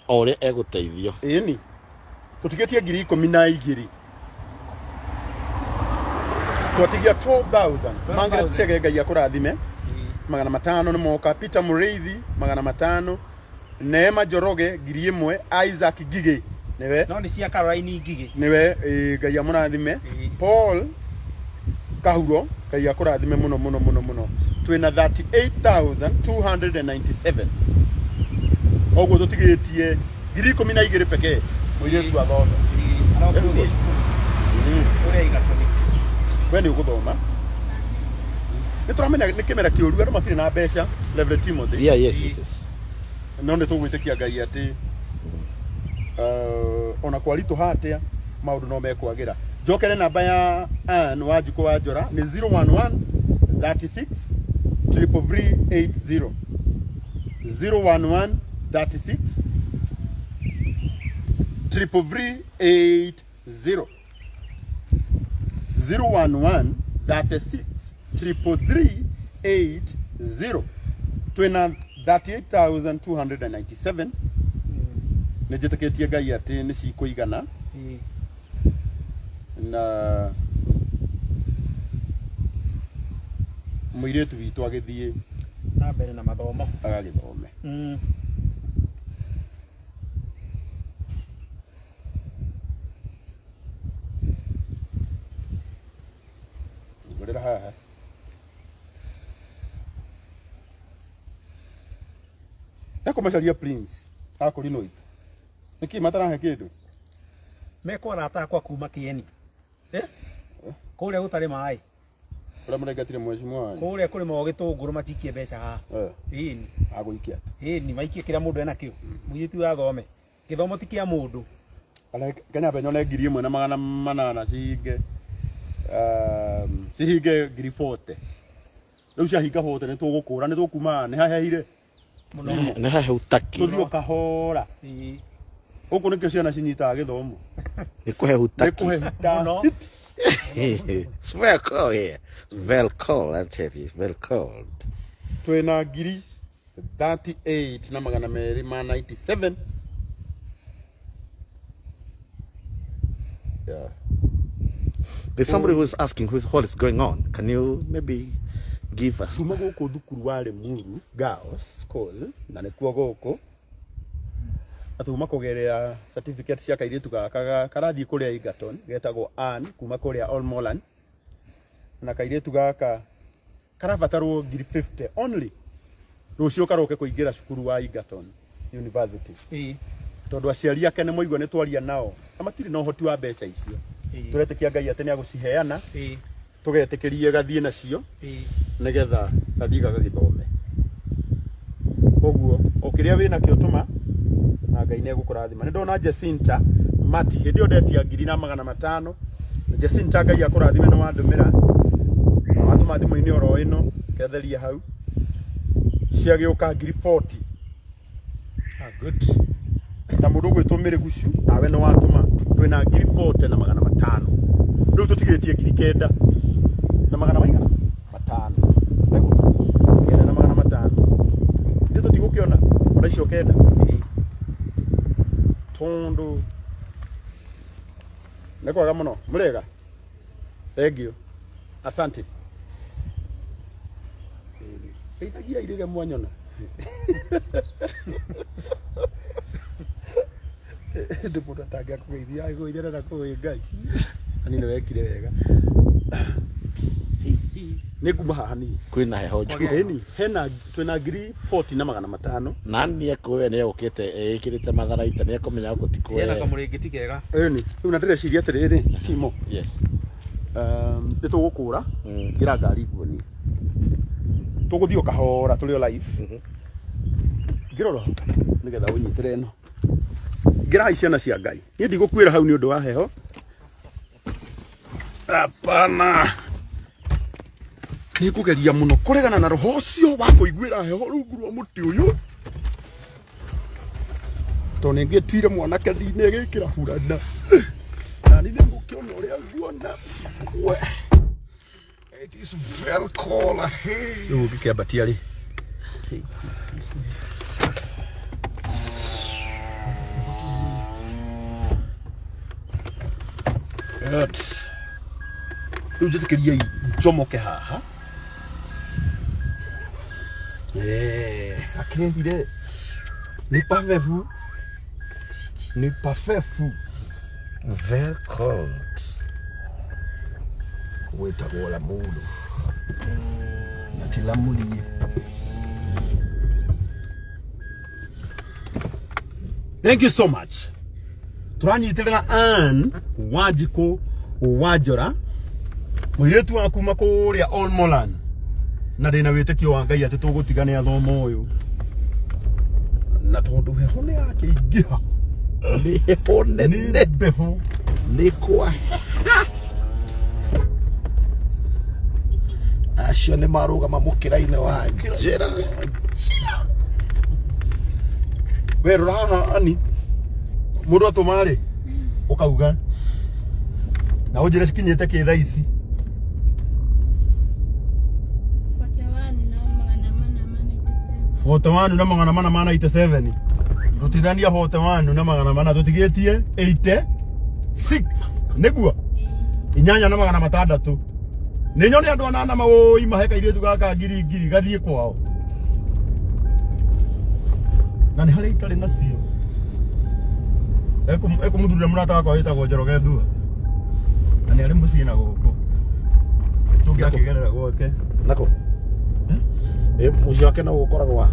O ũrĩa egũteithio. Ni. Tũtigĩtie 12,000. Twatigia 12,000. Mangĩre tũcege Ngai akũrathime. 500 nĩ moka. Peter Mũrĩithi 500. Neema Njoroge 1,000. Isaac Gigi niwe. No ni cia Caroline Ngigi. Niwe Ngai amũrathime. Paul Kahuro Ngai akũrathime mũno. Twina 38,297. Oguo tũtigĩtie 12,000 pekee. Mũirĩtu athome. We nĩ ũgũthoma. Nĩtũramenya nĩ kĩmera kĩũru andũ matirĩ na mbeca. Level Timothy. Yes. No nĩ tũgwĩtĩkia Ngai atĩ ona kwaritũ hatia maũndũ no mekwagĩra. Njokere namba ya Wanjikũ wa Njora nĩ 011 36 33380. 011 36 33380. 011 36 33380. Twina 38,297. Nĩnjĩtĩkĩtie Ngai atĩ nĩ cikũigana. Na mũirĩtu witũ agĩthiĩ na mbere na mathomo agagĩthome. Ngorera haha. Ndakumacaria Prince akũrinũ itu. Nĩkĩ matarahe kĩndũ? Mekora atakwa kuma Kieni. Kũrĩa gũtarĩ maĩ. Kũrĩa mũrengatire mheshimiwa wanyu. Kũrĩa kũrĩ mo gĩtũngũrũ matikie mbeca haha. Ĩni. Agũikia. Ĩni maikie kĩrĩa mũndũ ena kĩo. Mũirĩtu athome. Gĩthomo ti kĩa mũndũ. Kenya benyo ne 1,800 cinge. cihinge ngiri 40 riu ciahinga 40 nĩ tũgũkũra nĩ tũkuma nĩ hahehire mũno nĩ hahehu taki tũthiĩ kahora gũkũ nĩkĩo ciana cinyitaga gĩthomo nĩ kũhehu taki mũno. It's very cold here. Very cold, I tell you. Very cold. Twina ngiri 38 na magana merĩ ma 97. Yeah. There's somebody who's asking what is going on. Can you maybe give us? Kuma gũkũ thukuru wa Limuru Girls School na nĩkuo gũkũ atuma kũgerera certificate cia kairĩtu gaka karathiĩ kũrĩa Egerton getagwo Ann kuma kũrĩa Olmolan na kairĩtu gaka karabatarwo ngiri 50 only rũciũ karoke kũingĩra cukuru wa Egerton University. Tondũ aciari ake nĩ moigua nĩ twaria nao na matirĩ na ũhoti wa mbeca icio. Tũretĩkia Ngai atĩ nĩ agũciheana tũgetĩkĩrie gathiĩ nacio nĩgetha gathiĩ gagagĩthome. Koguo okĩrĩa wĩna kĩo tũma na Ngai nĩ egũkũrathima. Nĩ ndona Jacinta Mati hĩndĩ ĩyo ndetia ngiri na magana 500. Jacinta Ngai akũrathime nĩ wandũmĩra watũma thimũ-inĩ oro ĩno ketheria hau ciagĩũka ngiri 40. Good. Na mũndũ gwĩtwo Mĩrĩgucu nawe nĩ watũma twĩna ngiri 40 na magana 500. Rĩu tũtigĩtie ngiri 9 na magana maigana 5. Kenda na magana 5. Nĩ tũtigũkĩona ona icio 9. Tondũ nĩ kwega mũno mũrega. Thank you. Asante. Ĩtagia irĩge mwanyona. Ndĩ mũndũ atangĩa kũgeithia agũithia na kũĩ Ngai. Ani nĩ wekire wega. Nĩ nguma haha ni. Kwĩna heho njũru. Ĩni hena twĩna ngiri 40 na magana 5. Nani ekũwe nĩ okĩte ekĩrĩte matharaita nĩ ekũmenya gũtikũwe. Yena kamũrĩngĩti kega. Ĩni rĩu na ndĩreciria atĩrĩrĩ Timo. Yes. Nĩ tũgũkũra ngira ngari guoni. Tũgũthiĩ kahora tũrĩ o live. Ngĩrora nĩgetha ũnyitĩre ĩno. Ngira ciana cia Ngai. Niĩ ndigũkuĩra hau nĩ ũndũ wa heho. Hapana. Nĩ kũgeria mũno kũregana na roho ũcio wa kũiguĩra heho rungu rwa mũtĩ ũyũ. Tondũ nĩ ngĩtuire mwanake ndinĩ gĩkĩra burana. Na nĩ ngũkĩona ũrĩa nguona. It is very cold ahead. Rĩu ngĩkĩambatia rĩ. Rĩu njĩtĩkĩria njomoke haha. Akĩrĩhire nĩ pavevu. Nĩ pavevu. Very cold. Gwĩtagwo la mũndũ. Na tilamulie. Thank you so much. Turanyitĩrĩra Ann Wanjikũ Wanjora. Mũirĩtu wa kuma kũrĩa Olmolan. Na ndĩna wĩtĩkio wa Ngai atĩ tũgũtigana athomo ũyũ. Na tondũ heho nĩ yakĩingĩha. Nĩ heho nene. Beho. Nĩ kwa. Acio nĩ marũgama mũkĩra-inĩ wa njĩra. We rora haha Ani. Mũndũ atũma rĩ ũkauga. Na ũnjĩre cikinyĩte kĩ thaa ici. 41 na magana 497. Rutithania 41 na magana 4 tũtigĩtie 86. Nĩguo? 8 na magana 6. Nĩ nyone andũ anana maũi maheka irĩtu gaka ngiri gathiĩ kwao. Na nĩ harĩ itarĩ nacio. Mũthurĩre mũrata wakwa wĩtagwo Njoroge Thua. Na nĩ arĩ mũciĩ na gũkũ. Tũngĩakĩgerera gwake. Nako. Mũciĩ wake no gũkoragwo.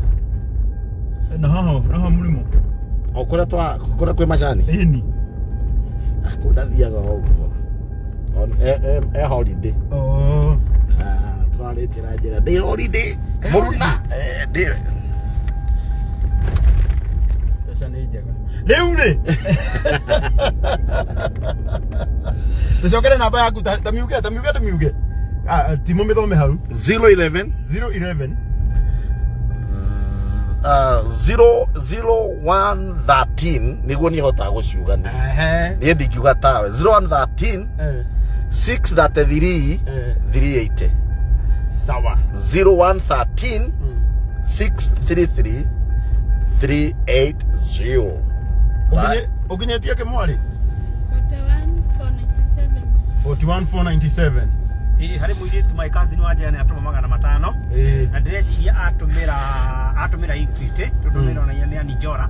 Na haha mũrimo. O kũrĩa kwĩ macani. Ĩni. Kũndathiaga ũguo. Holiday. Oh. Tũrarĩtĩra njĩra. Ndĩ holiday. Mũruna. Ndĩ. Pesa nĩ njega. Rĩu rĩ. Nicokere namba yaku ta miuge. Timo mithome hau. 011 0113 niguo ni hota guciuga ni. Ni ndingiuga tawe 0113 633 380. Sawa. 0113 633 380. Ukinyetia ke mwali 41,497. 41,497. Hari muiritu my cousin waje ni atuma $500 na ndĩreciria atumira Equity tondu nĩ rona yani Njora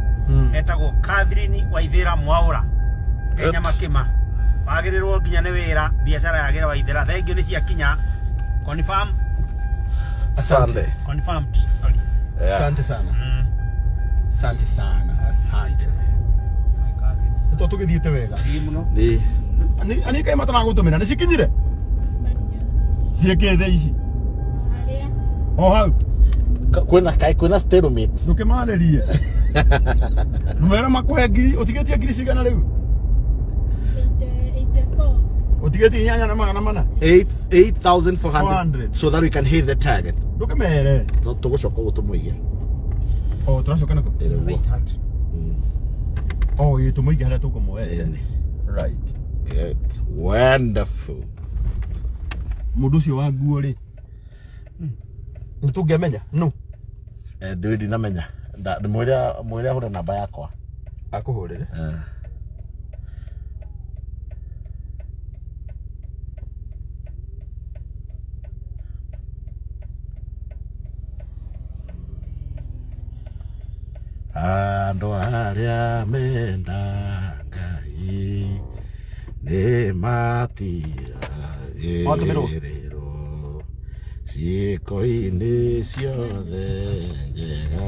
etagwo Catherine Waithira Mwaura Kenya makima wagĩrĩrwo nginya nĩ wĩra biashara yagira Waithira thengio nĩ ciakinya confirm Asante. confirmed sorry Asante sana. Asante sana. Asante. my cousin Ito tugithiite wega. muno Ni Ani kai matana gutumira ni cikinyire. Cieke theici. O hau. kwina stalemate. Ndukimarerie. Numero makwe ngiri utigetie ngiri cigana riu. 84. Utigetie nyanya na magana mana. 8,400 so that we can hit the target. Ndukimere. No tugucoka gutumuigia. O turacoka nako. right hand O tumuigia haria tukumwe. Right. Good. Wonderful. Mundu ucio wa nguo ri. Nitungimenya no. Ndiri namenya. Mwire hura namba yakwa. Akuhurire. Andu aria menda Ngai ni matira gĩrĩro ciĩko-inĩ ciothe njega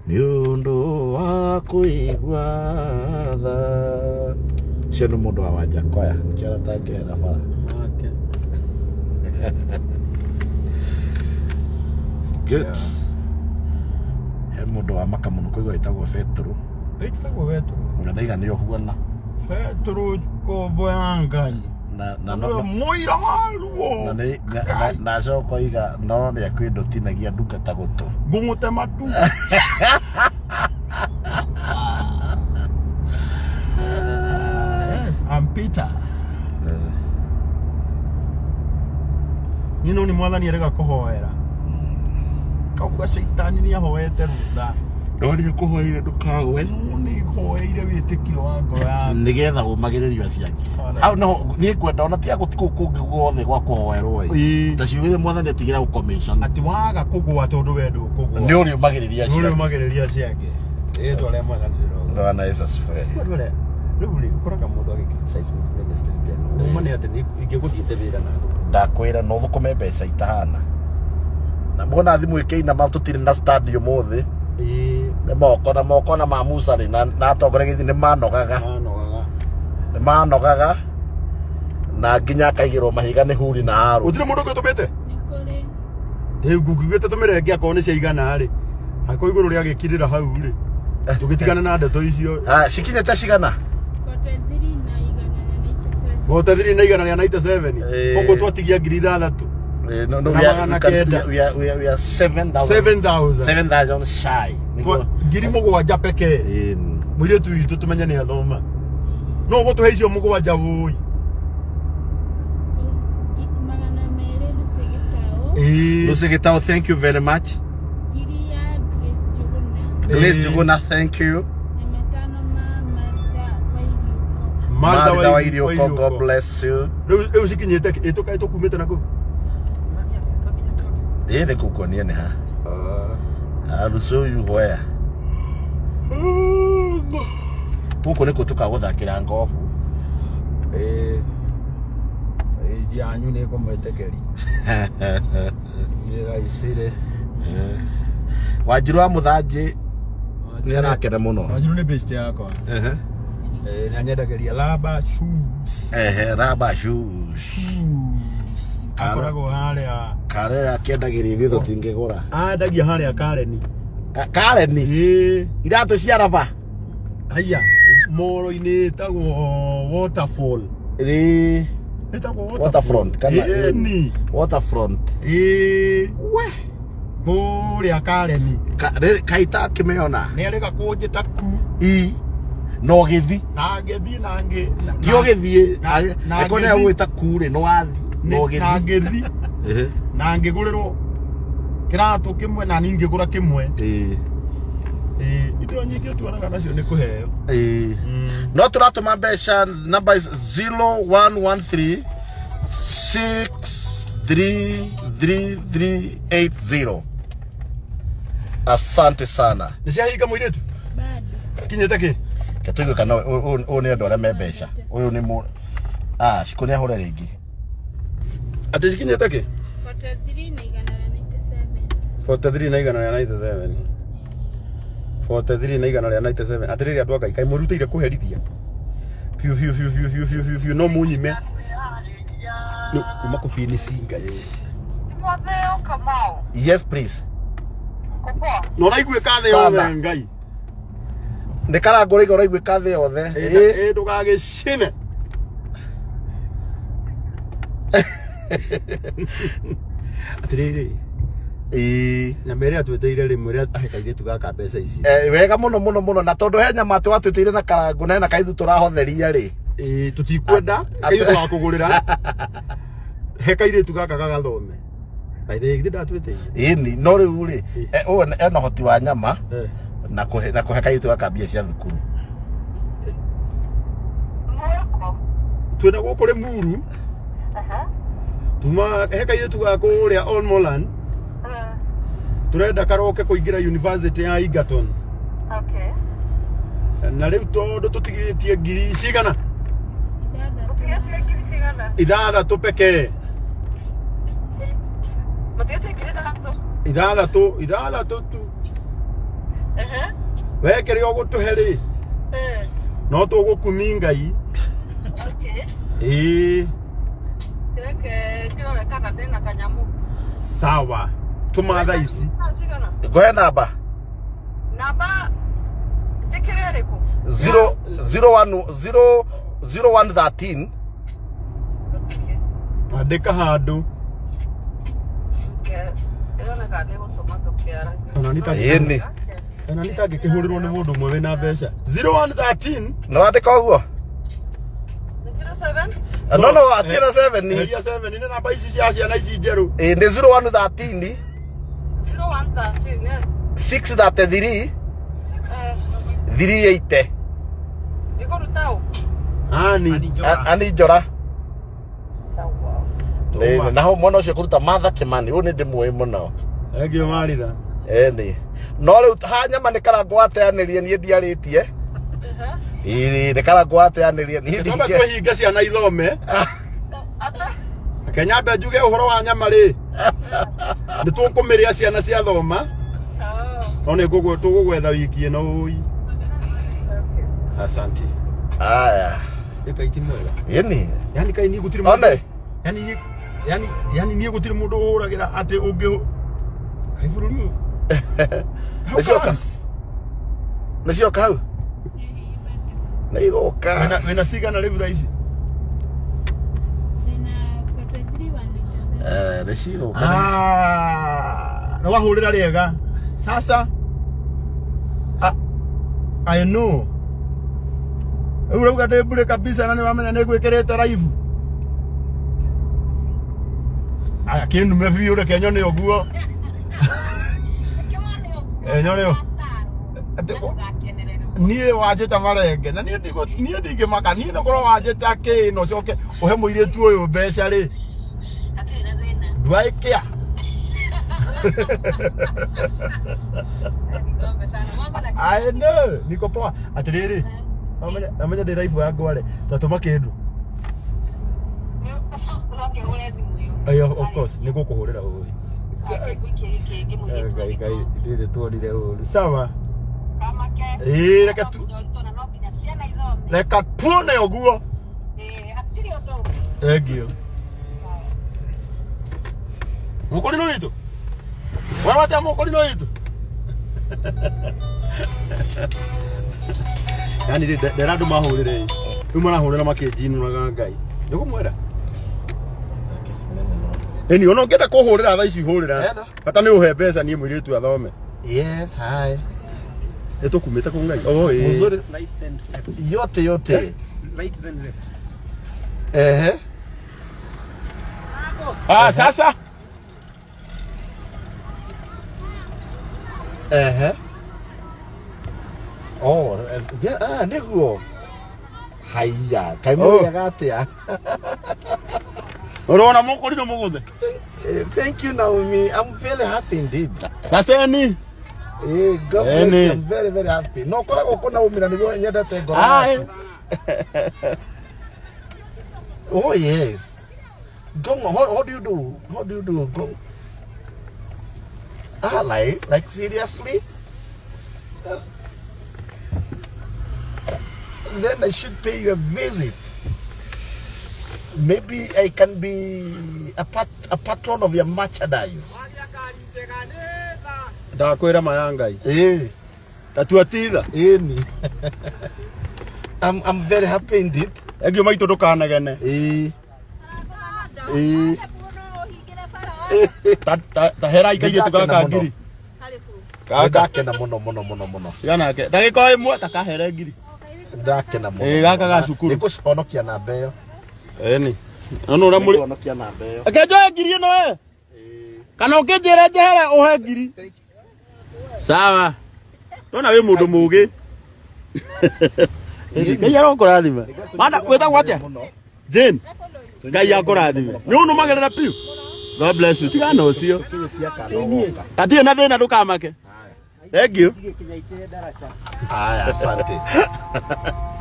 nĩ ũndũ wa kũigua tha. Ũcio nĩ mũndũ wa Wanjakoya kĩara tangĩenda bara. Good. He mũndũ wa maka mũno kũigua ĩtagwo Petro. Ĩtagwo Petro. Ũnathiganĩrio huana. Petro kombo ya Ngai. No muira haruo. Na coko iga no nĩ akwĩndũtinagia nduka ta gũtũ. Ngũmũtema tu. Yes, I'm Peter. Nino ni mwathani arega kuhoera. Kauga shaitani ni ahoete rutha. Ndori kuhoire ndukagwe. Ni kuhoire witikio wa ngoro ya. Nigetha umagiririo ciake. Hau no ni kwenda ona tia gutiku kungi guothe gwa kuhoerwo. Ta ciugire mwathani atigira gu commission. Ati waga kugwa tondu wendu kugwa. Ni uri umagiriria ciake. Ni uri umagiriria ciake. Tole mwathani ro. Ndona Jesus fe. Ndole. Rĩu ũkoraga mũndũ agĩcriticize ministry tena. Uma nĩ atĩ nĩ ingĩgũthiĩte wĩra na thukuru. Ndakwĩra no thũkũme mbeca itahana. Na muona thimũ ĩkĩina ma tũtirĩ na stadium ũthĩ. Nĩ moko na ma Musa na atongoria gĩthi nĩ manogaga. Nĩ manogaga. Na nginya akaigĩrwo mahiga nĩ huri na haru. Gũtirĩ mũndũ ũgĩtũmĩte? Nĩ kũrĩ. Rĩu ngũkiugĩte tũmĩre ngĩ akorwo nĩ ciaigana rĩ. Akoo igũrũ rĩa gĩkirĩra hau rĩ. Tugitigana na ndeto icio. Cikinyĩte cigana? 43 47. na 97. Koguo twatigia ngiri 6,000. No, we are 7,000 shy. Ngiri mũgwanja pekee. Mũirĩtu witũ tũmenye nĩ athoma. No gũtũhe icio mũgwanja wũi. Lucy Gitao, thank you very much. Grace Juguna, thank you. Martha Wairiuko, God bless you. Rĩu cikinyĩte ĩtũkumĩte nakũ? Ĩrĩ kukuonia nĩ ha. I will show you where. Gũkũ nĩkuo tũkagũthakĩra ngobu. Janyu nĩ kũmwĩtĩkĩri. Nĩgaicire. Wanjiru wa Mũthanjĩ nĩ arakena mũno. Wanjiru nĩ best yakwa. Na nyendagĩria raba shoes. Raba shoes. Akoragwo harĩa. Kare akĩendagĩria ithuĩ tũtingĩgũra. Andagia harĩa Kareni. Kareni? Iratũ cia raba? Haiya, moro-inĩ ĩtagwo waterfall. Etagwo waterfront kana ni waterfront we kuria Kareni kaita kimeona ni arega kunjita ku no githi na ngethi na nge tio githie ekone gwita kure no wathi no githi na ngethi na ngigurirwo kiratu kimwe na ningigura kimwe indo nyingi tuonaga nacio ni kuheo no turatuma mbeca number is 0113 63380. Asante sana. Nishahiga muiritu bado kinyete ki Katugo kana o ne ndo rame mbeca uyu ni mu Ciiko ni ahore ringi ati kinyete ki 43 na igana rĩa 97 43 na igana rĩa 97 atiriri andu akai kai murutire kuherithia fiu no munyime no umakufini singa Timoteo Kamau. yes please no raigwe kathe yothe ngai ne Karangu rigo raigwe kathe yothe ndugagicine atiriri nyamere atweteire rimwe ria ahekaire tugaka mbeca ici wega muno na tondu he nyama twatweteire na Karangu na kaithu turahotheria ri tutikwenda kaithu twakugurira hekaire tugaka gagathome baithe githĩ ndatweteire ni no riu ri o ena hoti wa nyama na kuhe kaithu gaka mbia cia thukuru twenda guku ri muru tuma hekaire tugaka uria Olmoland turenda karoke kuingira university ya Egerton na riu tondu tutigitie ngiri cigana ithathatũ peke ithathatũ tu wekere ugutuhe ri no tugukumi ngai sawa tuma thaa ici ngoe namba njikire riku 0113 andika handu ona nitagikihurirwo ni mundu mwe na mbeca 0113 no andika uguo 07 no atira 7 ni 7 ni namba ici cia ciana ici njeru ni 0113 633 380 igurutao ani njora naho mwana ucio kuruta Martha Kimani u ni ndimwe muno egio maritha ni no riu ha nyama ni Karangu ateanirie nie ndiaritie ni Karangu ateanirie nie ndike tũhinge ciana ithome Kenya mbe njuge uhoro wa nyama ri ni tukumiria ciana cia thoma no ni tugugwetha wiki ino ui asante aya ikaiti mwega yani kai ni gutiri one yani ni gutiri mundu uragira ati ungi kai bururu Nacio hau na igoka wena cigana riu thaa ici nacio no wahurira riega sasa I know urauga ndi bure kabisa na ni wamenya ni gwikirite live aya kindume biu reke nyone oguo nyone nie wajita marenge na nie ndinge maka nie no korwo wajita ki no coke uhe muiritu uyu mbeca ri ndwaikia I know niko poa atiriri amenya ndi live ya ngware tatuma kindu ayo of course niko kuhurira uyu gai ndire tuonire uru sawa reka tuone oguo egio mukorino witu wawata mukorino witu yani nderandu mahurire Umana hurira makijinu na ngai. Yuko mwera. Eni ono ngenda kuhurira tha ici hurira. Bata ni uhe mbeca ni muiritu athome. Yes, hi. Nitukumite ku ngai. Oh Mzuri. Right then left. Yote. Right then left. Sasa. Oh, niguo. Haya, kaimuri agatia. Urona mukuri no muguthe. Thank you, Naomi. I'm very happy indeed. Sasa ni. God bless you. I'm very, very happy. No, kora ko Naomi na niguo nyendete ngoro. Oh yes. Go. How do you do? How do you do? Go. Like seriously? Then I should pay you a visit. Maybe I can be a patron of your merchandise. Ndakwira mayangai. Tatuatitha. Ni. I'm very happy indeed. Egio maitu ndukanegene. Ta hera ikai gitu gaka ngiri. Ndakena muno. Yana ke. Ndagiko imwe ta kahere ngiri. Ndakena muno. Gaka ga cukuru. Nikuconokia na mbeyo. Ni. Ono ura muri. Nikuconokia na mbeyo. Akejo ngiri no we. Kana ukijere jehere uhe ngiri. Sawa. Ndona we mundu mugi. Ngai arokurathima. Manda wetagwo atia? Jane. Ngai akurathime. Ni unu magerera piu. God bless you. Tigana ucio. Tatiyo na thina ndukamake. Thank you. Haya, asante.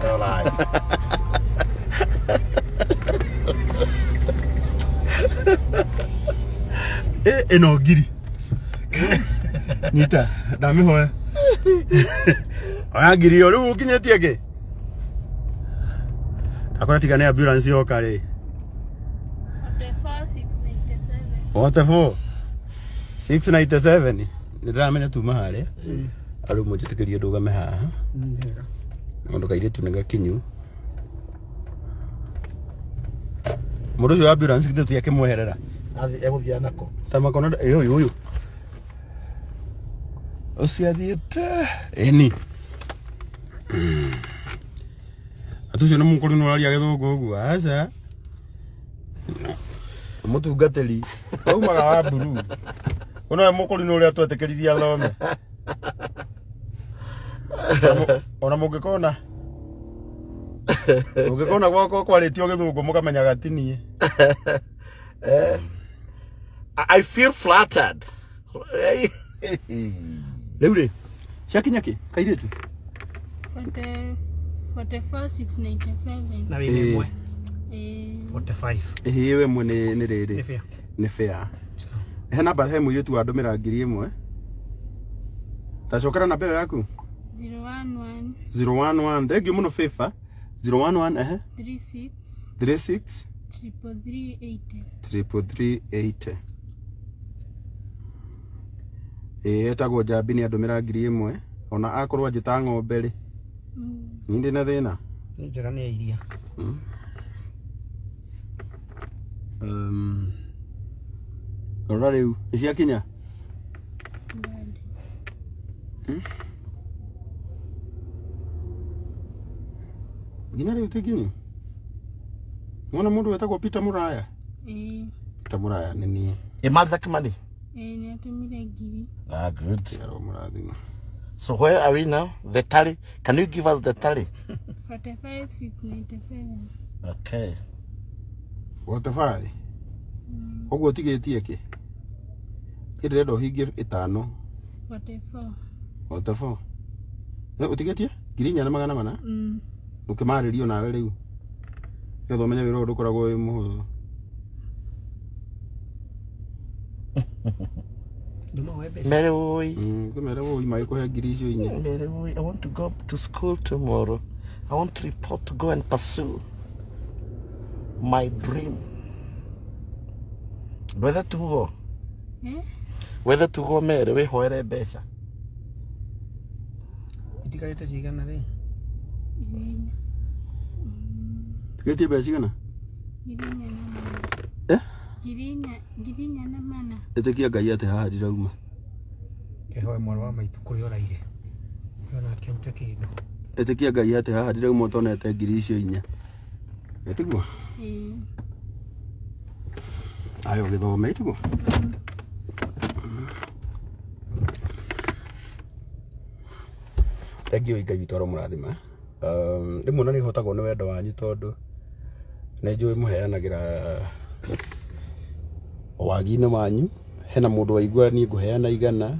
Alright. Eno ngiri. Nyita, ndamihoya. Oya ngiri yo riu ukinyetie ki? Akora tigane ambulance yoka ri. 44,697. What for? 697. Ndiramenya tuma haria. Aru mujitikirie ndugame haha. Mundu kairitu nega kinyu. Mundu ucio ambulance kitu yake mweherera. Eguthia nako. Tamakona uyu. Uciathiete. Eni. Atucio no mukuri no aria githungu uguo. Aca. Mutungatiri. Aumaga wa buru. Ona mukuri no uria twetekeriria thome. Ona mungikona. Ungikona gwako kwaritio githungu mukamenya gatinie. I feel flattered. Leure. Shakinya ki? Kairitu. 44,697. Na wewe mwe. 45. Ewe mwe ni riri. Ni fair. Ni fair. He namba he muiritu wa ndumira ngiri imwe. Tacokera namba iyo yaku? 011 011. Thengio muno FIFA. 011 36 380. Etagwo Njambi ni andumira ngiri imwe. Ona akorwo njita ng'ombe ri. Ndi na thina. Ni njega ni iria. Rora riu iciakinya. Ginya riu tigini. Mwana mundu wetagwo Peter Muraya. Peter Muraya nini? Imatha Kimani. Ni atumire ngiri. Good. Yaro murathima. So where are we now? The tally. Can you give us the tally? 45,697. Okay. What the fuck? Ogo tigetie ki? Irendo hingie 5. 44. What the fuck? Utigetie? Girinya na magana mana? Ukimaririo nawe riu. Yotho menya wiro ndukoragwo wi muhuthu. Mary boy. Kumere boy mai ko ngiri icio inye. Mary boy, I want to go to school tomorrow. I want to report to go and pursue my dream. Whether to go. Whether to go Mary we hoere mbeca. Itikarite cigana ri? Tigetie mbeca cigana? Girinya na mana. Ĩtĩkia Ngai atĩ haha ndirauma. Kehoe mwana wa maitu kũrĩa ũraire. Yona kĩmte kĩndũ. Ĩtĩkia Ngai atĩ haha ndirauma ũtonete ngiri icio 4. Ĩtiguo? Ayo gĩthome ĩtiguo? Thank you Ngai witũ mũrathima. Rĩmwe na nĩhotagwo nĩ wendo wanyu tondũ nĩnjũĩ mũheanagĩra wagi-inĩ wanyu. Hena mũndũ waigua niĩ ngũheana 100,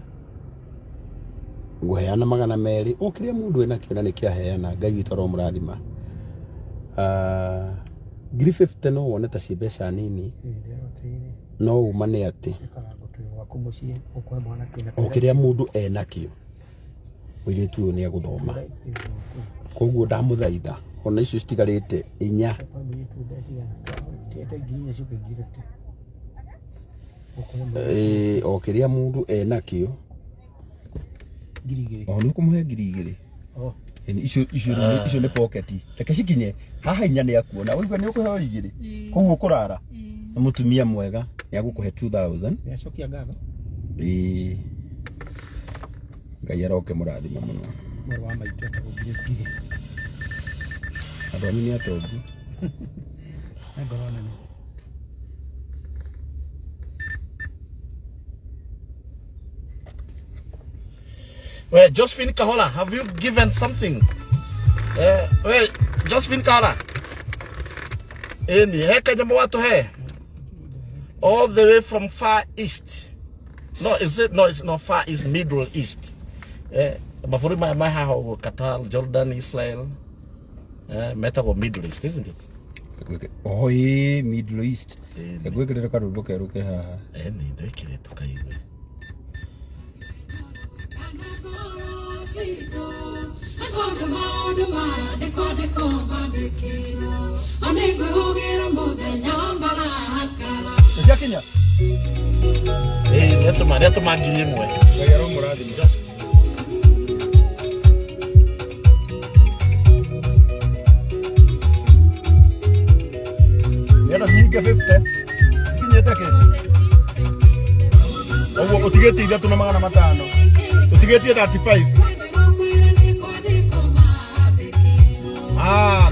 ngũheana 200, o kĩrĩa mũndũ ena kĩo na nĩkĩaheana. Ngai witũ mũrathima. 50 no wone ta ci mbeca nini, no uma nĩ atĩ o kĩrĩa mũndũ ena kĩo mũirĩtu ũyũ nĩ agũthoma. Koguo ndamũthaitha ona icio citigarĩte 4 o kĩrĩa mũndũ ena kĩo o nĩ ũkũmũhe 2,000. Icio nĩ pocket. Reke cikinye haha 4 nĩ akuona. Ũigua nĩ ũkũheo 2. Koguo kũrara na mũtumia mwega nĩ agũkũhe 2,000. Nĩacokia ngatho. Ngai aroke mũrathima mũno. Mwana wa maitu atagũgirĩcigire. Andũ anyu nĩ atongu. Ngoro nene. Well, Josephine Kahola, have you given something? Well, Josephine Kahola. Any all the way from Far East. No, is it? No, it's not Far East, Middle East. Before my Qatar, Jordan, Israel. Metabo Middle East, isn't it? Oh, Middle East. Gwĩkĩrĩra karũndũ kerũ ke haha. Nĩ ndĩkĩrĩtwo kaigwe. Nĩciakinya? Nĩatũma ngiri 1. Ngai aromũrathima. Nĩenda ciringi 50. Cikinyĩte kĩ? Ũguo ũtigĩtie 3 na 500. Ũtigĩtie 35.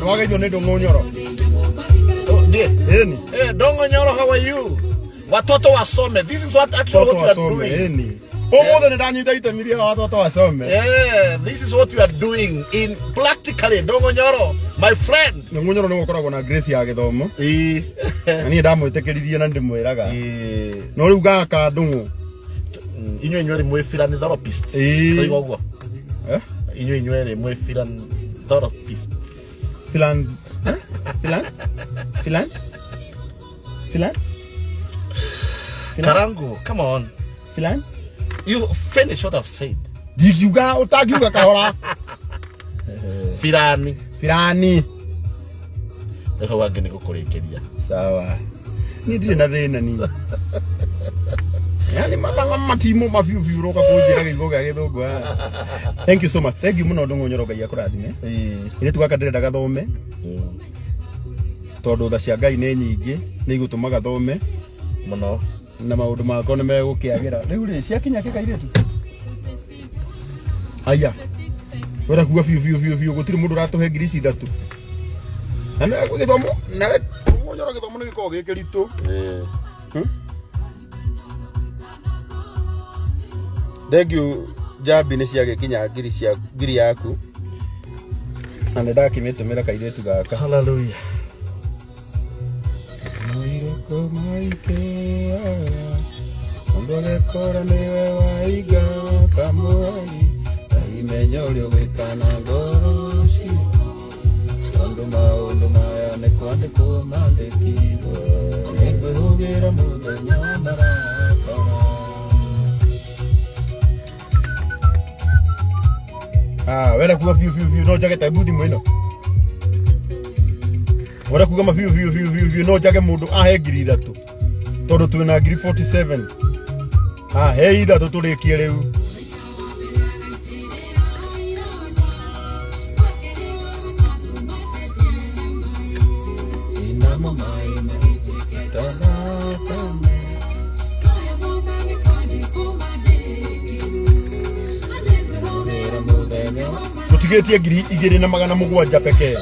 Nĩwageithio nĩ Ndũng'ũ Nyoro. Ndũng'ũ Nyoro, how are you? Watoto wasome. This is what actually what we are doing. This is what we are doing in practically. Ndũng'ũ Nyoro, my friend. Ndũng'ũ Nyoro nĩ gũkoragwo na grace ya gĩthomo. Na niĩ ndamwĩtĩkĩririe na ndĩmwĩraga. No rĩu gaka Ndũng'ũ. Inyuĩ rĩ mwĩ philanthropist. Oiga ũguo. Inyuĩ rĩ mwĩ philanthropist. Philan? Karangu, come on. Philan? You finish what I've said. Digiuga utagiuga kahora. Firani. Eho wage nĩ gũkũrĩkĩria. Sawa. Niĩ ndirĩ na thĩna ni. Yani mabanga matimo mabiu roka kũnjĩra gĩgo gĩa gĩthũngũ. Thank you so much. Thank you mũno Ndũng'ũ Nyoro, Ngai akũrathime. Nĩ tugaka ndĩrenda gathome. Tondũ tha cia Ngai nĩ nyingĩ, nĩ igũtũma gathome mũno. Na maũndũ makwa nĩ megũkĩagĩra. Rĩu rĩ ciakinya kĩ kairĩtu? Aya. Wera kuga biu gũtirĩ mũndũ ũratũhe 3,000. Na nĩ gĩthomo, na Ndũng'ũ Nyoro gĩthomo nĩ gĩkoragwo gĩkĩritũ. Thank you Jambi nĩ ciagĩkinya ngiri yaku. Na nĩ ndakĩmĩtũmĩra kairĩtu gaka. Hallelujah. Ndogekora niwe waiga kamwai imenya ũrĩa ũgĩkana ngoro ci maũndũ maya nĩ kwandĩkwo mandĩkirwo nĩngwĩhũgĩra mũthenya wa marakara. Wera kuga biu no njagete mbuthi mwĩno. Wera kuga biu no njage mũndũ ahe 3,000 tondũ twĩna 47. He 3 tũrĩkie rĩu. tutigetie 2,700 pekee.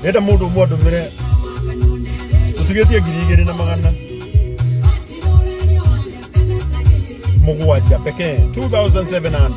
Eta mundu mwondo mere tutigetie 2,700 pekee 2,700.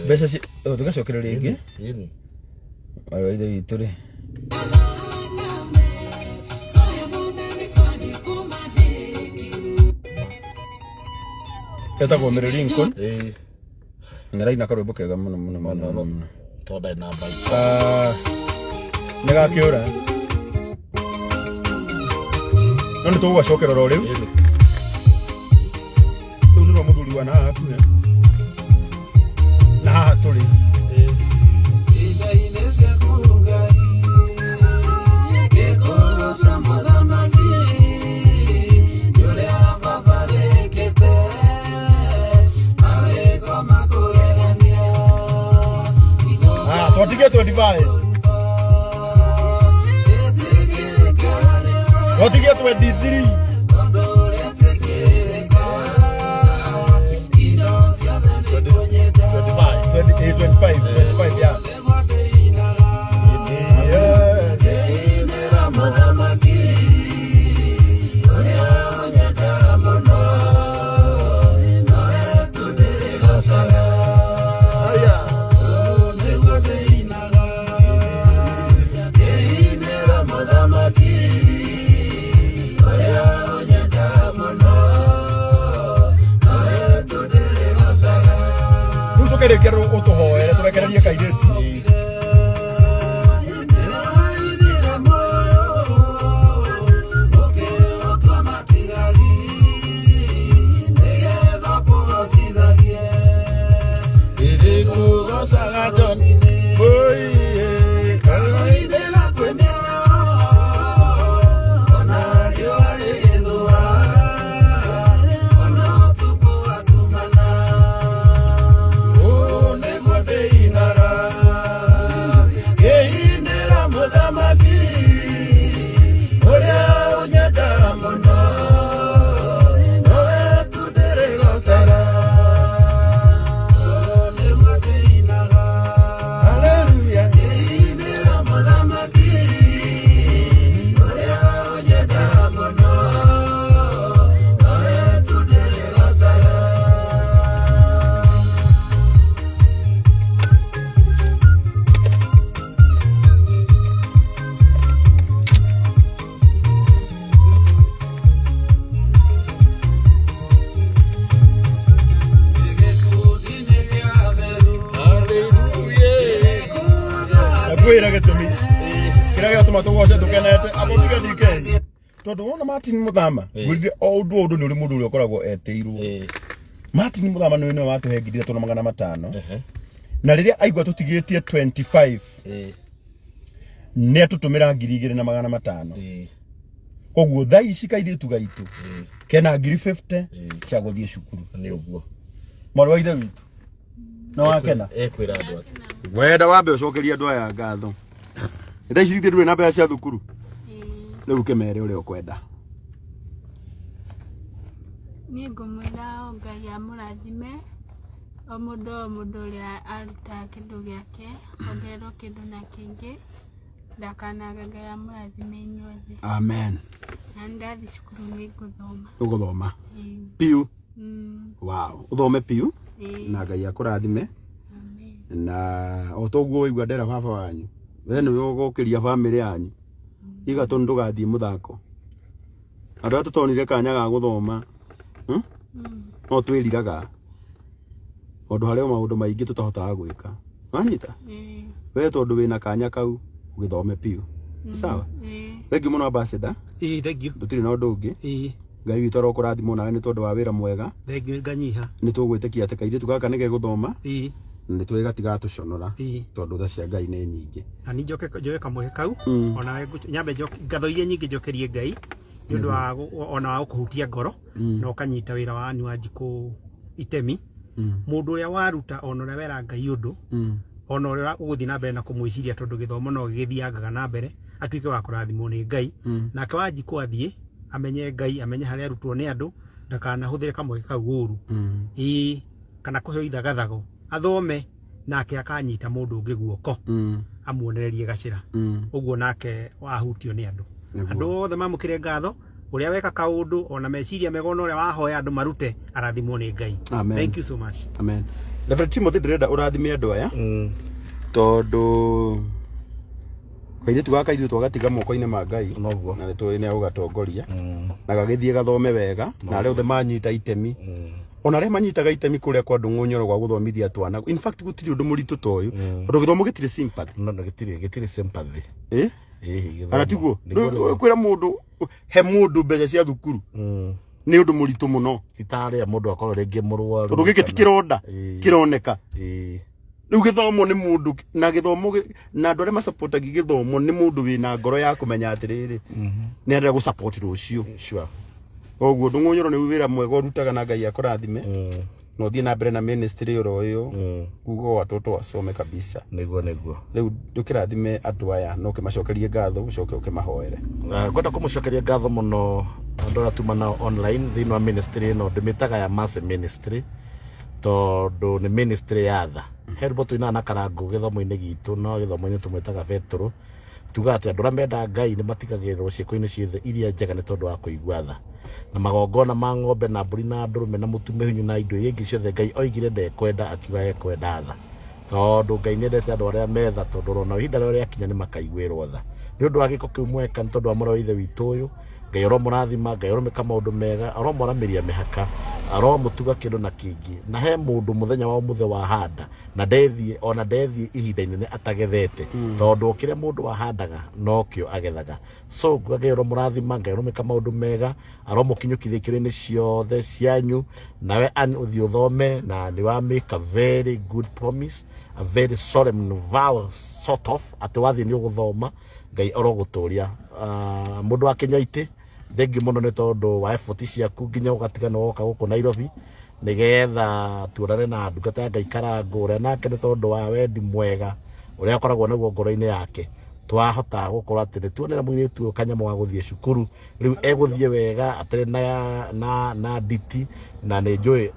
Besa si tugacokera ringi ini aro ithe witu ri eta ko mere Lincoln ngaraina karwimbo kega muno toda na bai nega kiura none tugacokera ro riu tu no muthuri wa na aku na tuli Watige 25 Watige 23 25 yeah. Quiero otro joder, tú me querías caer de ti. Kwira gitumi kira gya tuma tugoce tukenete abotiga dike tondu wona Martin Muthama gwithie o undu ni uri mundu uri okoragwo eteirwo Martin Muthama ni watuhengithire tuna 500 na riria aigwa tutigitie 25 ni atutumira 2,500 koguo thai cikairitu gaitu kena 50 cia guthie cukuru ni uguo mwarwa ithe witu No wakena. Ekwira andu ake. Wenda wambe ucokeria andu aya ngatho. Nda ici ndiri na mbeca cia thukuru. Riu kemere uria ukwenda. Ni ngumwira Ngai amurathime. O mundu uria aruta kindu giake, ongerwo kindu na kingi. Ndakanaga Ngai amurathime inyuothe. Amen. Na ndathi cukuru ni nguthoma. Uguthoma. Piu. Wow. Uthome piu. Na Ngai akurathime. Amen. Na otoguo wigua ndera baba wanyu. We ni ugukiria family yanyu. Iga tondu gathie muthako. Andu atutonire kanya ga guthoma. No twiriraga. Ondu hareo maundu maingi tutahotaga gwika. Wanyita? We tondu wina kanya kau ugithome piu. Sawa? Thank you muno ambassador. Thank you. Tutiri na undu ungi. Ngai witu arokurathimo nawe ni tondu wa wira mwega. Thank you nganyiha. Ni tugwitikia ati kairitu gaka nige guthoma. Ni twega tiga tuconora. Tondu tha cia Ngai ni nyingi. Ani njoke kamwe kau. Ona nyambe ngatho iria nyingi njokerie Ngai. Nundu wa ona wa kuhutia ngoro na ukanyita wira wa anyu anjiku itemi. Mundu uria waruta ona uria wera Ngai undu. Ona uria uguthi na mbere na kumwiciria tondu githomo no githiangaga na mbere atuike wa kurathimwo ni Ngai. Nake wanjiku athie amenye Ngai, amenye haria arutwo ni andu, ndakana huthire kamwe kau uru. Kana kuheo ithagathago athome nake akanyita mundu ungi guoko. Amuonererie gacira. Uguo nake wahutio ni andu. Andu othe mamukire ngatho uria weka kaundu ona meciria megona uria wahoya andu marute arathimwo ni Ngai. Thank you so much. Amen. Reverend Timothy ndirenda urathime andu aya. Tondu kairitu gaka ithu twagatiga moko-ini ma Ngai noguo na nitwiri ni ugatongoria na gagithie gathome wega na aria othe manyita itemi ona aria manyitaga itemi kuria kwa ndung'unyoro gwa guthomithia twana. In fact gutiri undu muritu to uyu tondu githomo gitiri sympathy. No gitiri sympathy. Aratiguo kwira mundu he mundu mbeca cia thukuru ni undu muritu muno. Titaria mundu akorwo ringi murwaru. Tondu giki tikironda kironeka. Riu githomo ni mundu na githomo na andu aria masupportagi githomo ni mundu wina ngoro ya kumenya atiriri ni aria gu support rucio. Sure. Oguo ndung'unyoro ni wira mwega urutaga na Ngai akurathime. No thie na mbere na ministry oro uyu kugo watoto wasome kabisa. Niguo. Riu ndukirathime andu aya no kimacokerie ngatho ucoke ukimahoere. Ngwenda kumucokeria ngatho muno andu aria tumana online thini wa ministry no ndimitaga ya mass ministry tondu ni ministry ya tha. Herbo tuina na Karangu githomo-ini gitu no githomo-ini tumwitaga Petro. Tuga ati andu aria menda Ngai ni matigagirwo ciiko-ini ciothe iria njega ni tondu wa kuigua tha. Na magongona ma ng'ombe na mburi na ndurume na mutume hinyu na indo iria ingi ciothe Ngai oigire ndekwenda akiuga ekwenda tha. Tondu Ngai niendete andu aria metha tondu rona ihinda riria kinya ni makaiguirwo tha. Ni undu wa giko kiu mweka ni tondu wa mura wa ithe witu uyu. Ngai aromurathima, Ngai aromeka maundu mega, aromoramiria mihaka, aromutuga kindu na kingi. Na he mundu muthenya wa muthe wa handa na ndethie ihinda inene atagethete tondu kiria mundu wahandaga no kio agethaga. So Ngai aromurathima, Ngai aromeka maundu mega, aromukinyukithia ikiro-ini ciothe cianyu, nawe uthie uthome na ni wa make a very good promise, a very solemn vow sort of ati wathie ni uguthoma Ngai aroguturia. Mundu wa Kenyaiti thengi muno ni tondu wa effort ciaku nginya ugatigana woka guku Nairobi nigetha tuonane na ndungata ya Ngai Karangu uria nake ni tondu wa wendi mwega uria akoragwo naguo ngoro-ini yake twahota gukorwo ati ni tuonera muiritu kanyamo wa guthie cukuru. Riu eguthie wega atari na diti na ni njui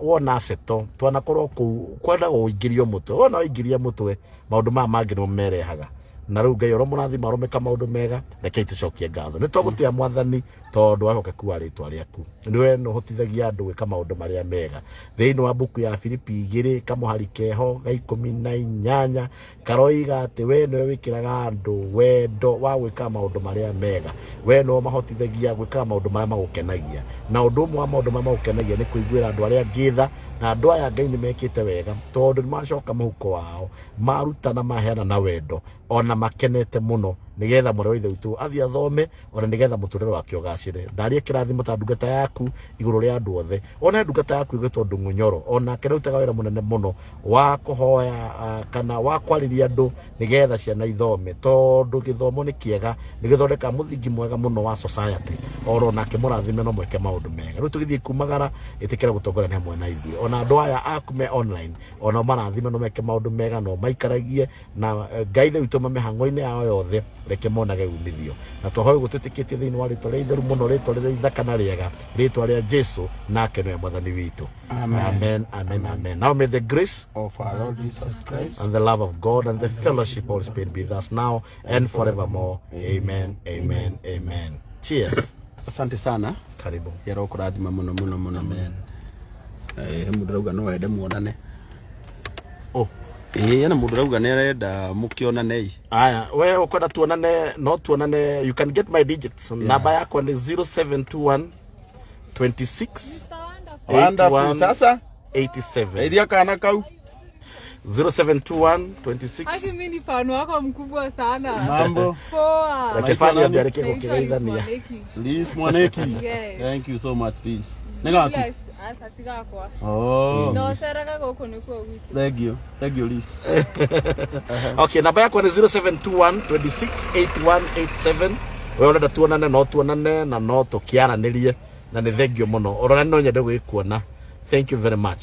wona seto twanakorwo ku kwenda guingirio mutwe wona waingiria mutwe maundu ma mangi no merehaga. Na riu Ngai aromurathima aromeka maundu mega reke tucokie ngatho ni twagutia mwathani tondu wahokeku wa ritwa riaku. Niwe no hotithagia andu gwika maundu maria mega. Thiini wa buku ya Filipi 2 kamuhari keho ga 18 karoiga ati we niwe wikiraga andu wendo wa gwika maundu maria mega. We no mahotithagia gwika maundu maria magukenagia. Na undu umwe wa maundu maria magukenagia ni kuiguira andu aria ngitha na andu aya Ngai ni mekite wega tondu ni macoka muhuko wao marutana maheana na wendo ona na makenete muno nigetha mũrũ wa ithe witũ athie athome ona nigetha mũtũrĩre wake ũgacĩre. Ndaria kĩrathimo ta ndungata yaku igũrũ rĩa andũ othe. Ona ndungata yaku ĩgĩtwo Ndung'u ona kĩrutaga wĩra mũnene mũno wa kũhoya kana wa kwarĩria andũ nigetha ciana ithome, tondũ gĩthomo nĩ kĩega nĩgĩthondeka mũthingi mwega mũno wa society. Oro nake mũrathime no mweke maũndũ mega. Rĩu tũgĩthiĩ kumagara ĩtĩkĩra gũtongoria hamwe na ithuĩ. Ona andũ aya akume online ona marathime no meke maũndũ mega no maikaragie na Ngai ithe witũ mamĩhang'o-inĩ yao yothe reke monage umithio. Na tũhoe gũtwĩtĩkĩtie thĩinĩ wa rĩtwa rĩa itheru mũno, rĩtwa rĩrĩa ithaka na rĩega, rĩtwa rĩa Jesu nake nĩwe mwathani witũ. Amen, amen, amen. Now may the grace of our Lord Jesus Christ and the love of God and the fellowship of the Holy Spirit be with us now and forevermore. Amen, amen, amen. Cheers. Asante sana. Karibu. Yaro kurathima muno muno muno. Amen. Mundu rauga no ende muonane. Oh. Yana mundu rauga ne arenda mukionane. Aya, wewe ukwenda tuonane, no tuonane, you can get my digits. Namba yako ni 0721 26 Wonderful. Sasa 87. Idea kana kau 0721 26. Aki mimi ni fan wako mkubwa sana. Mambo. Poa. Lakifanya ya biareke kukigaithania. Liz Mwaneki. Yes. Thank you so much, Liz. Nega. Yes, asatiga kwa. Oh. No seraga goko ni kwa witu. Thank you. Thank you, Liz. Okay, namba yako ni 0721 26 8187. Wewe unataka tuonane, no tuonane na no tukiaranirie na ni thengio muno. Orona no nyende gwikuona. Thank you very much.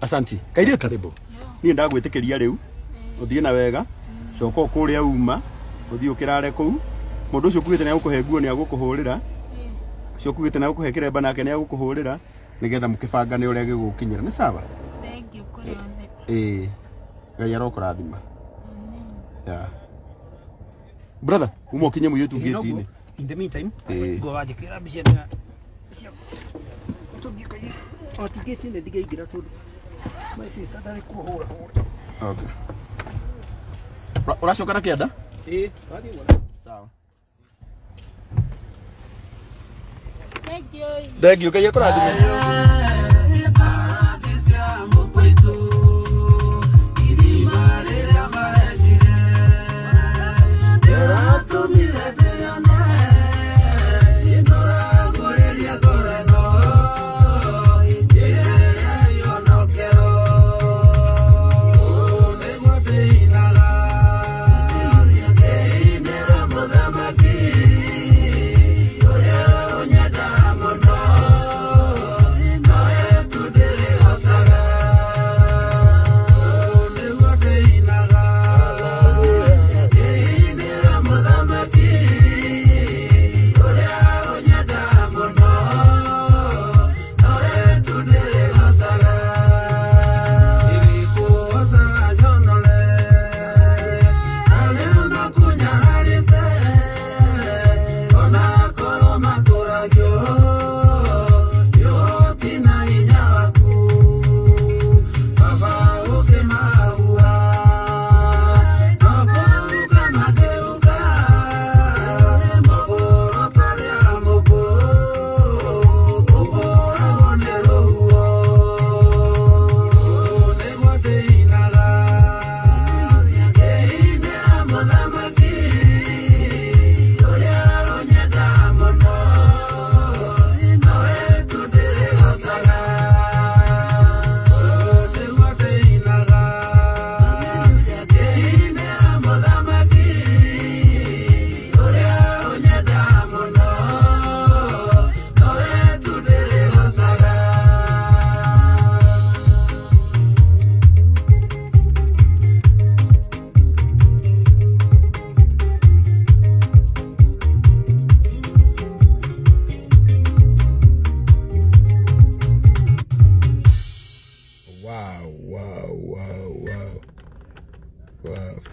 Asante. Kaire Karibu. Ni ndagwĩtĩkĩria rĩu. Uthie na wega. Coka kũrĩa uma. Uthie ukirare kũu. Mũndũ ũcio kuugĩte nĩ agũkũhe nguo nĩ agũkũhũrĩra. Cio kuugĩte nĩ agũkũhe kĩremba nake nĩ agũkũhũrĩra nigetha mũkĩbangane ũrĩa gĩgũkinyĩra. Nĩ sawa? Thank you kuri othe. Ngai arokũrathima. Yeah. Brother, umokinye mũirĩtu gate-inĩ. In the meantime, go wajikira bicia tũthiĩ gate-inĩ ndigaingĩra tondũ my sister ndarĩ kuhũra. Okay. Ũracoka na kĩanda? Wathiĩ wona. Sawa. Thank you. Thank you. Ngai akũrathime.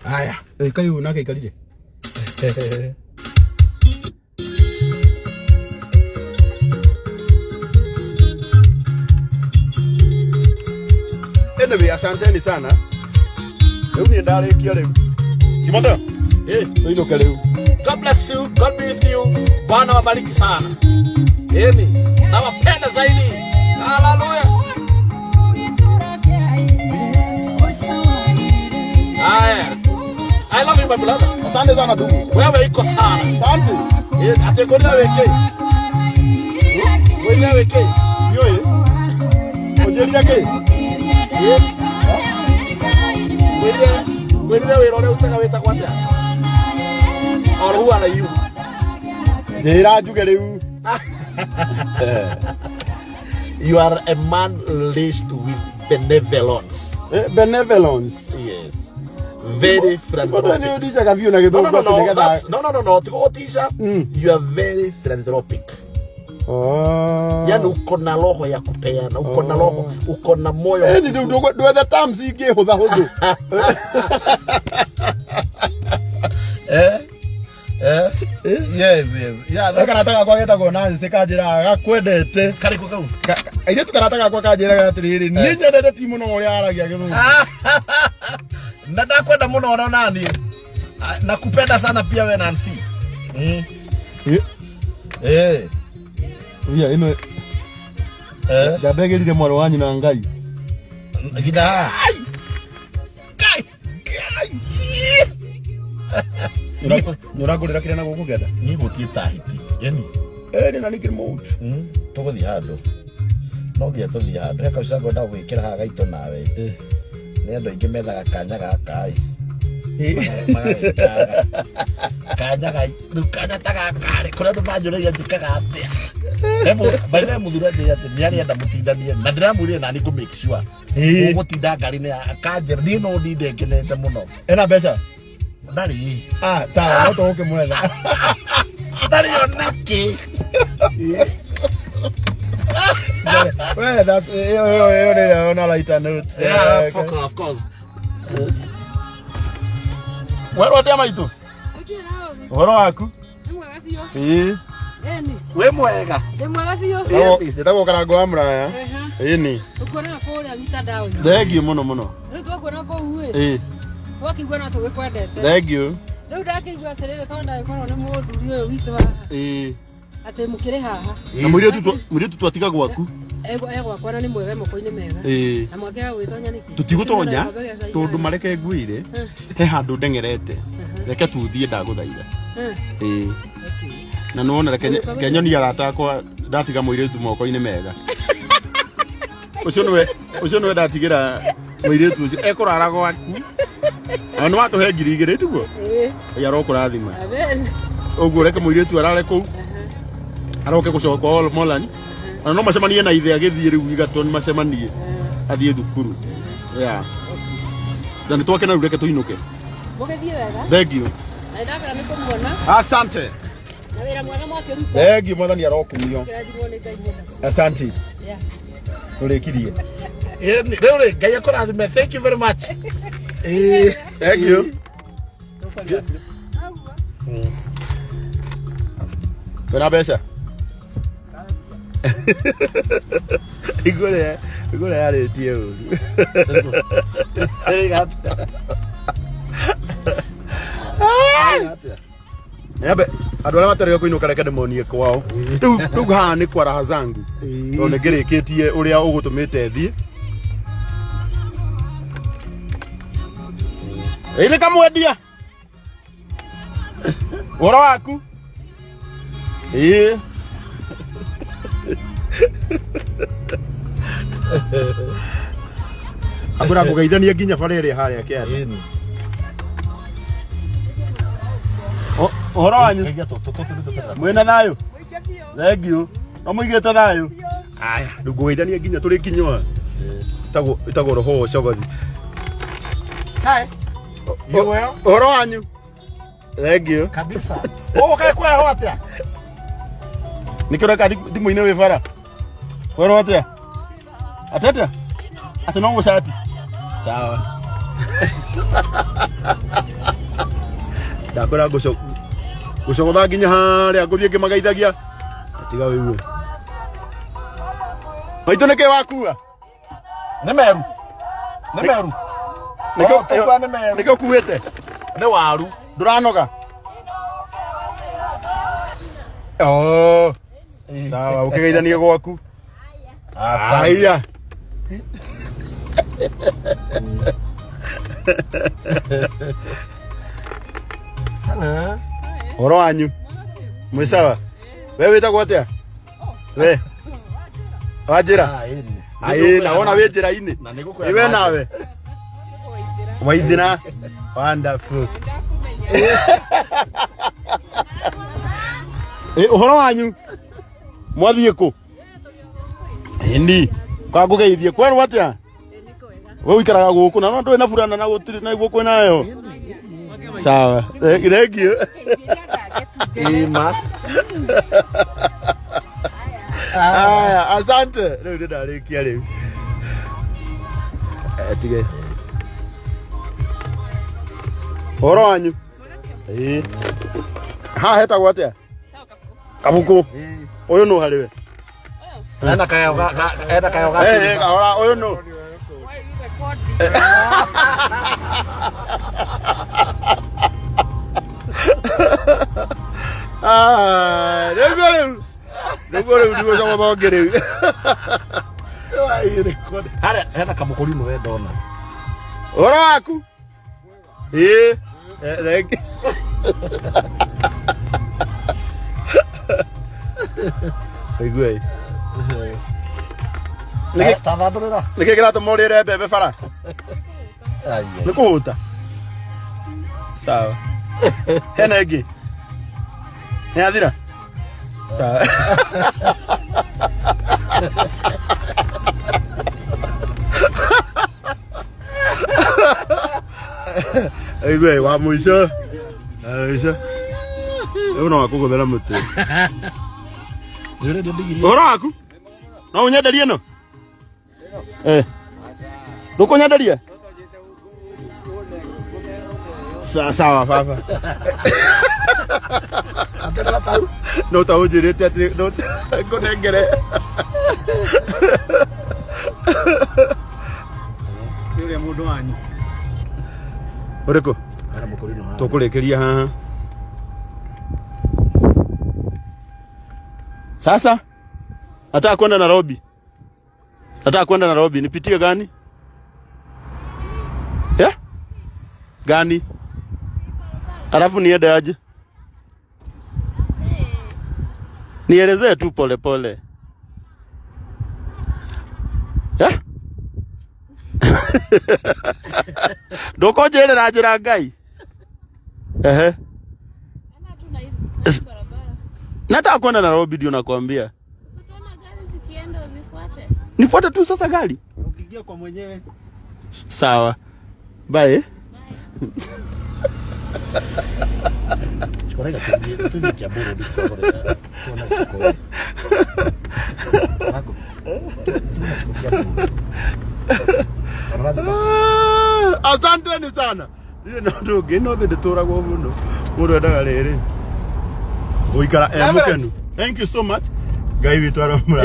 Haya, kayo na kay kalide. Anyway, asanteni sana. Leo ni ndarĩkia rĩu. Kimondo. Uinuke rĩu. God bless you. God be with you. Bwana wabariki sana. Amen. Nawapenda zaidi. Hallelujah. I love you, my brother. Asante sana ndugu. Wewe iko sana. Asante. Ate kwa nini weke? Wewe weke. Yoye. Ojeria ke. Wewe rore utaka weta kwanda. Or who are you? Ndira njuge riu. You are a man laced with benevolence. Benevolence. Yes. Very philanthropic. No, You are very philanthropic. Oh. Yani uko na roho ya kupeana, uko na roho, uko na moyo. Do the terms ige hudha hudhu. Yes. Yeah, that's kanataka kwa geta gona nse kajira gakwendete. Kari ko kau. Ire tukanataka kwa kajira gatiriri. Ni nyendete timu no uri aragia githungu. Na ndakwenda muno ona nani. Nakupenda sana pia wewe Nancy. Ino. Ndabegerire mwaro wanyu na ngai. Gida. Nuragurira kirena gukugenda. Ni gutie tahiti. Yani. Ni nani kirimo. Tuguthi handu. No ngia tuthi handu. Heka ucago nda gwikira haga gaito nawe. Ni andu aingi methaga kanya gaka ai. Kanya tagakari kuria andu manjuragia njikaga atia. Baitha muthura njira ati ni arienda mutindanie na ndiramwirire nani ku make sure gutinda ngari-ini akanjira ni no ndinde ngenete muno. Ena mbeca ndari sawa no tuguke mwetha ndari onaki. Well, that's on a lighter note. Yeah, of course. Wero dia maitu. Uhoro waku? We mwega. Ndetagwo Karangu Wa Muraya. Ini. Ukona kuria mitandao. Thengio muno. Riu twakona kou ri. Twakigwa no tugikwendete. Thengio. Riu ndakigwa atiriri tonda ikorwo ni muthuri uyu witu haha. Ati mukire haha. Na muiritu twatiga gwaku. Egwa kwana ni mwega moko-ini mega. Na mwakira gwitonya niki. Tutigutonya tondu mareke nguire. He handu ndengerete. Reke tuthie ndaguthaitha. Na no wona kenyoni aratakwa ndatiga muiritu moko-ini mega. Ucio nwe ndatigira muiritu ucio ekurara gwaku. Ano watuhe 2,000 tuguo. Ya rokurathima. Uguo reke muiritu arare kou. Aroke gucoka all Molan. Ana no macemanie na ithe agithie riu igatoni macemanie athie thukuru. Yeah. Ndani twakena rureke tuinuke. Mugethie wega. Thank you. Na ndabara ni kumuona. Asante. Na wira mwega mwakiruta. Thank you mwathani arokumio. Asante. Yeah. Turekirie. Riu ngai akurathime. Thank you very much. Thank you. Wena mbeca? Igore yarĩtie ũru. Nyambe andũ arĩa matarĩ kũinũka reke ndĩmonie kwao. Rĩu haha nĩ kwa raha zangu. Tondũ nĩngĩrĩkĩtie ũrĩa ũgũtũmĩte thiĩ. Ĩthĩ kamwendia. Ũhoro waku? Akura kugeithania nginya bara ĩrĩa harĩa kĩanda. Ũhoro wanyu? Mwĩna thayũ? Thank you. No mũigĩte thayũ? Aya, ndũkũgeithania nginya tũrĩ kinywa. Ĩtagwo roho cogothi. Hi. You well? Ũhoro wanyu? Thank you. Kabisa. Kae kwa ho atia? Nikireka thimũ-inĩ wĩ bara. Ũhoro atia? Atete? Ati no mũcati? Sawa. Ndakora gucogotha nginya harĩa ngũthiĩ ngĩmageithagia. Tiga wĩgue. Maitũ nĩkĩ wakua? Nĩ meru. Nĩ meru. Nĩkĩ ũkuĩte? Nĩ waru. Ndũranoga? Oh. Sawa, ũkĩgeithania gwaku. Aya. Hello. Horo wanyu. Mwi sawa? Wewe witagwo atia? We. Wajira? Ai, naona we njira-ini. Iwe nawe. Waithira. Wonderful. Uhoro wanyu? Mwathie ku? Indi. Kwa ngugeithie kweru atia? Wewe ikaraga guku na no ndwe na burana na gutiri na igwo kwina yo. Sawa. Thank you. Ima. Aya, asante. Leo ndarikia leo. Tige. Horo wanyu? Ha heta gwatia? Kabuku. Oyo no hariwe. Enda kayo ga. Ahora oyo no. Niguo ndio sio thongere. Ai record. Hana kamukurino we ndona. Horo waku? Thank you. Igwe. Tadadurira. Niki gira tumurire bebe bara. Ai. Nikuhuta. Sawa. Hena igi. Ni athira. Sawa. Igwe wa mwisho. Aisha. Una wakugothera muti. Horo waku? No unyenderie no? Ndukunyenderia? Sawa baba. Atera tau. No ta ujirite ati no ngonengere. Yule mundu wanyu. Uriko? Ana mukurino ha. Tukurekeria haha. Sasa nataka kwenda Nairobi. Nipitie gani? Gani? Alafu niende aje? Nielezee tu pole pole. Ndoko njirira njira Ngai. Nataka kwenda Nairobi ndio nakwambia. Utaona gari zikienda uzifuate. Nifuate tu sasa gari. Ukiingia kwa mwenyewe. Sawa. Bye. Sikorega tu kia buru diskore. Tuna sikore. Nako. Tuna sikore. Asanteni sana. Ndio ndo ngeno the toragwo muno. Mundu endaga riri. Uikara mukenu. Thank you so much. Ngai witu aramura.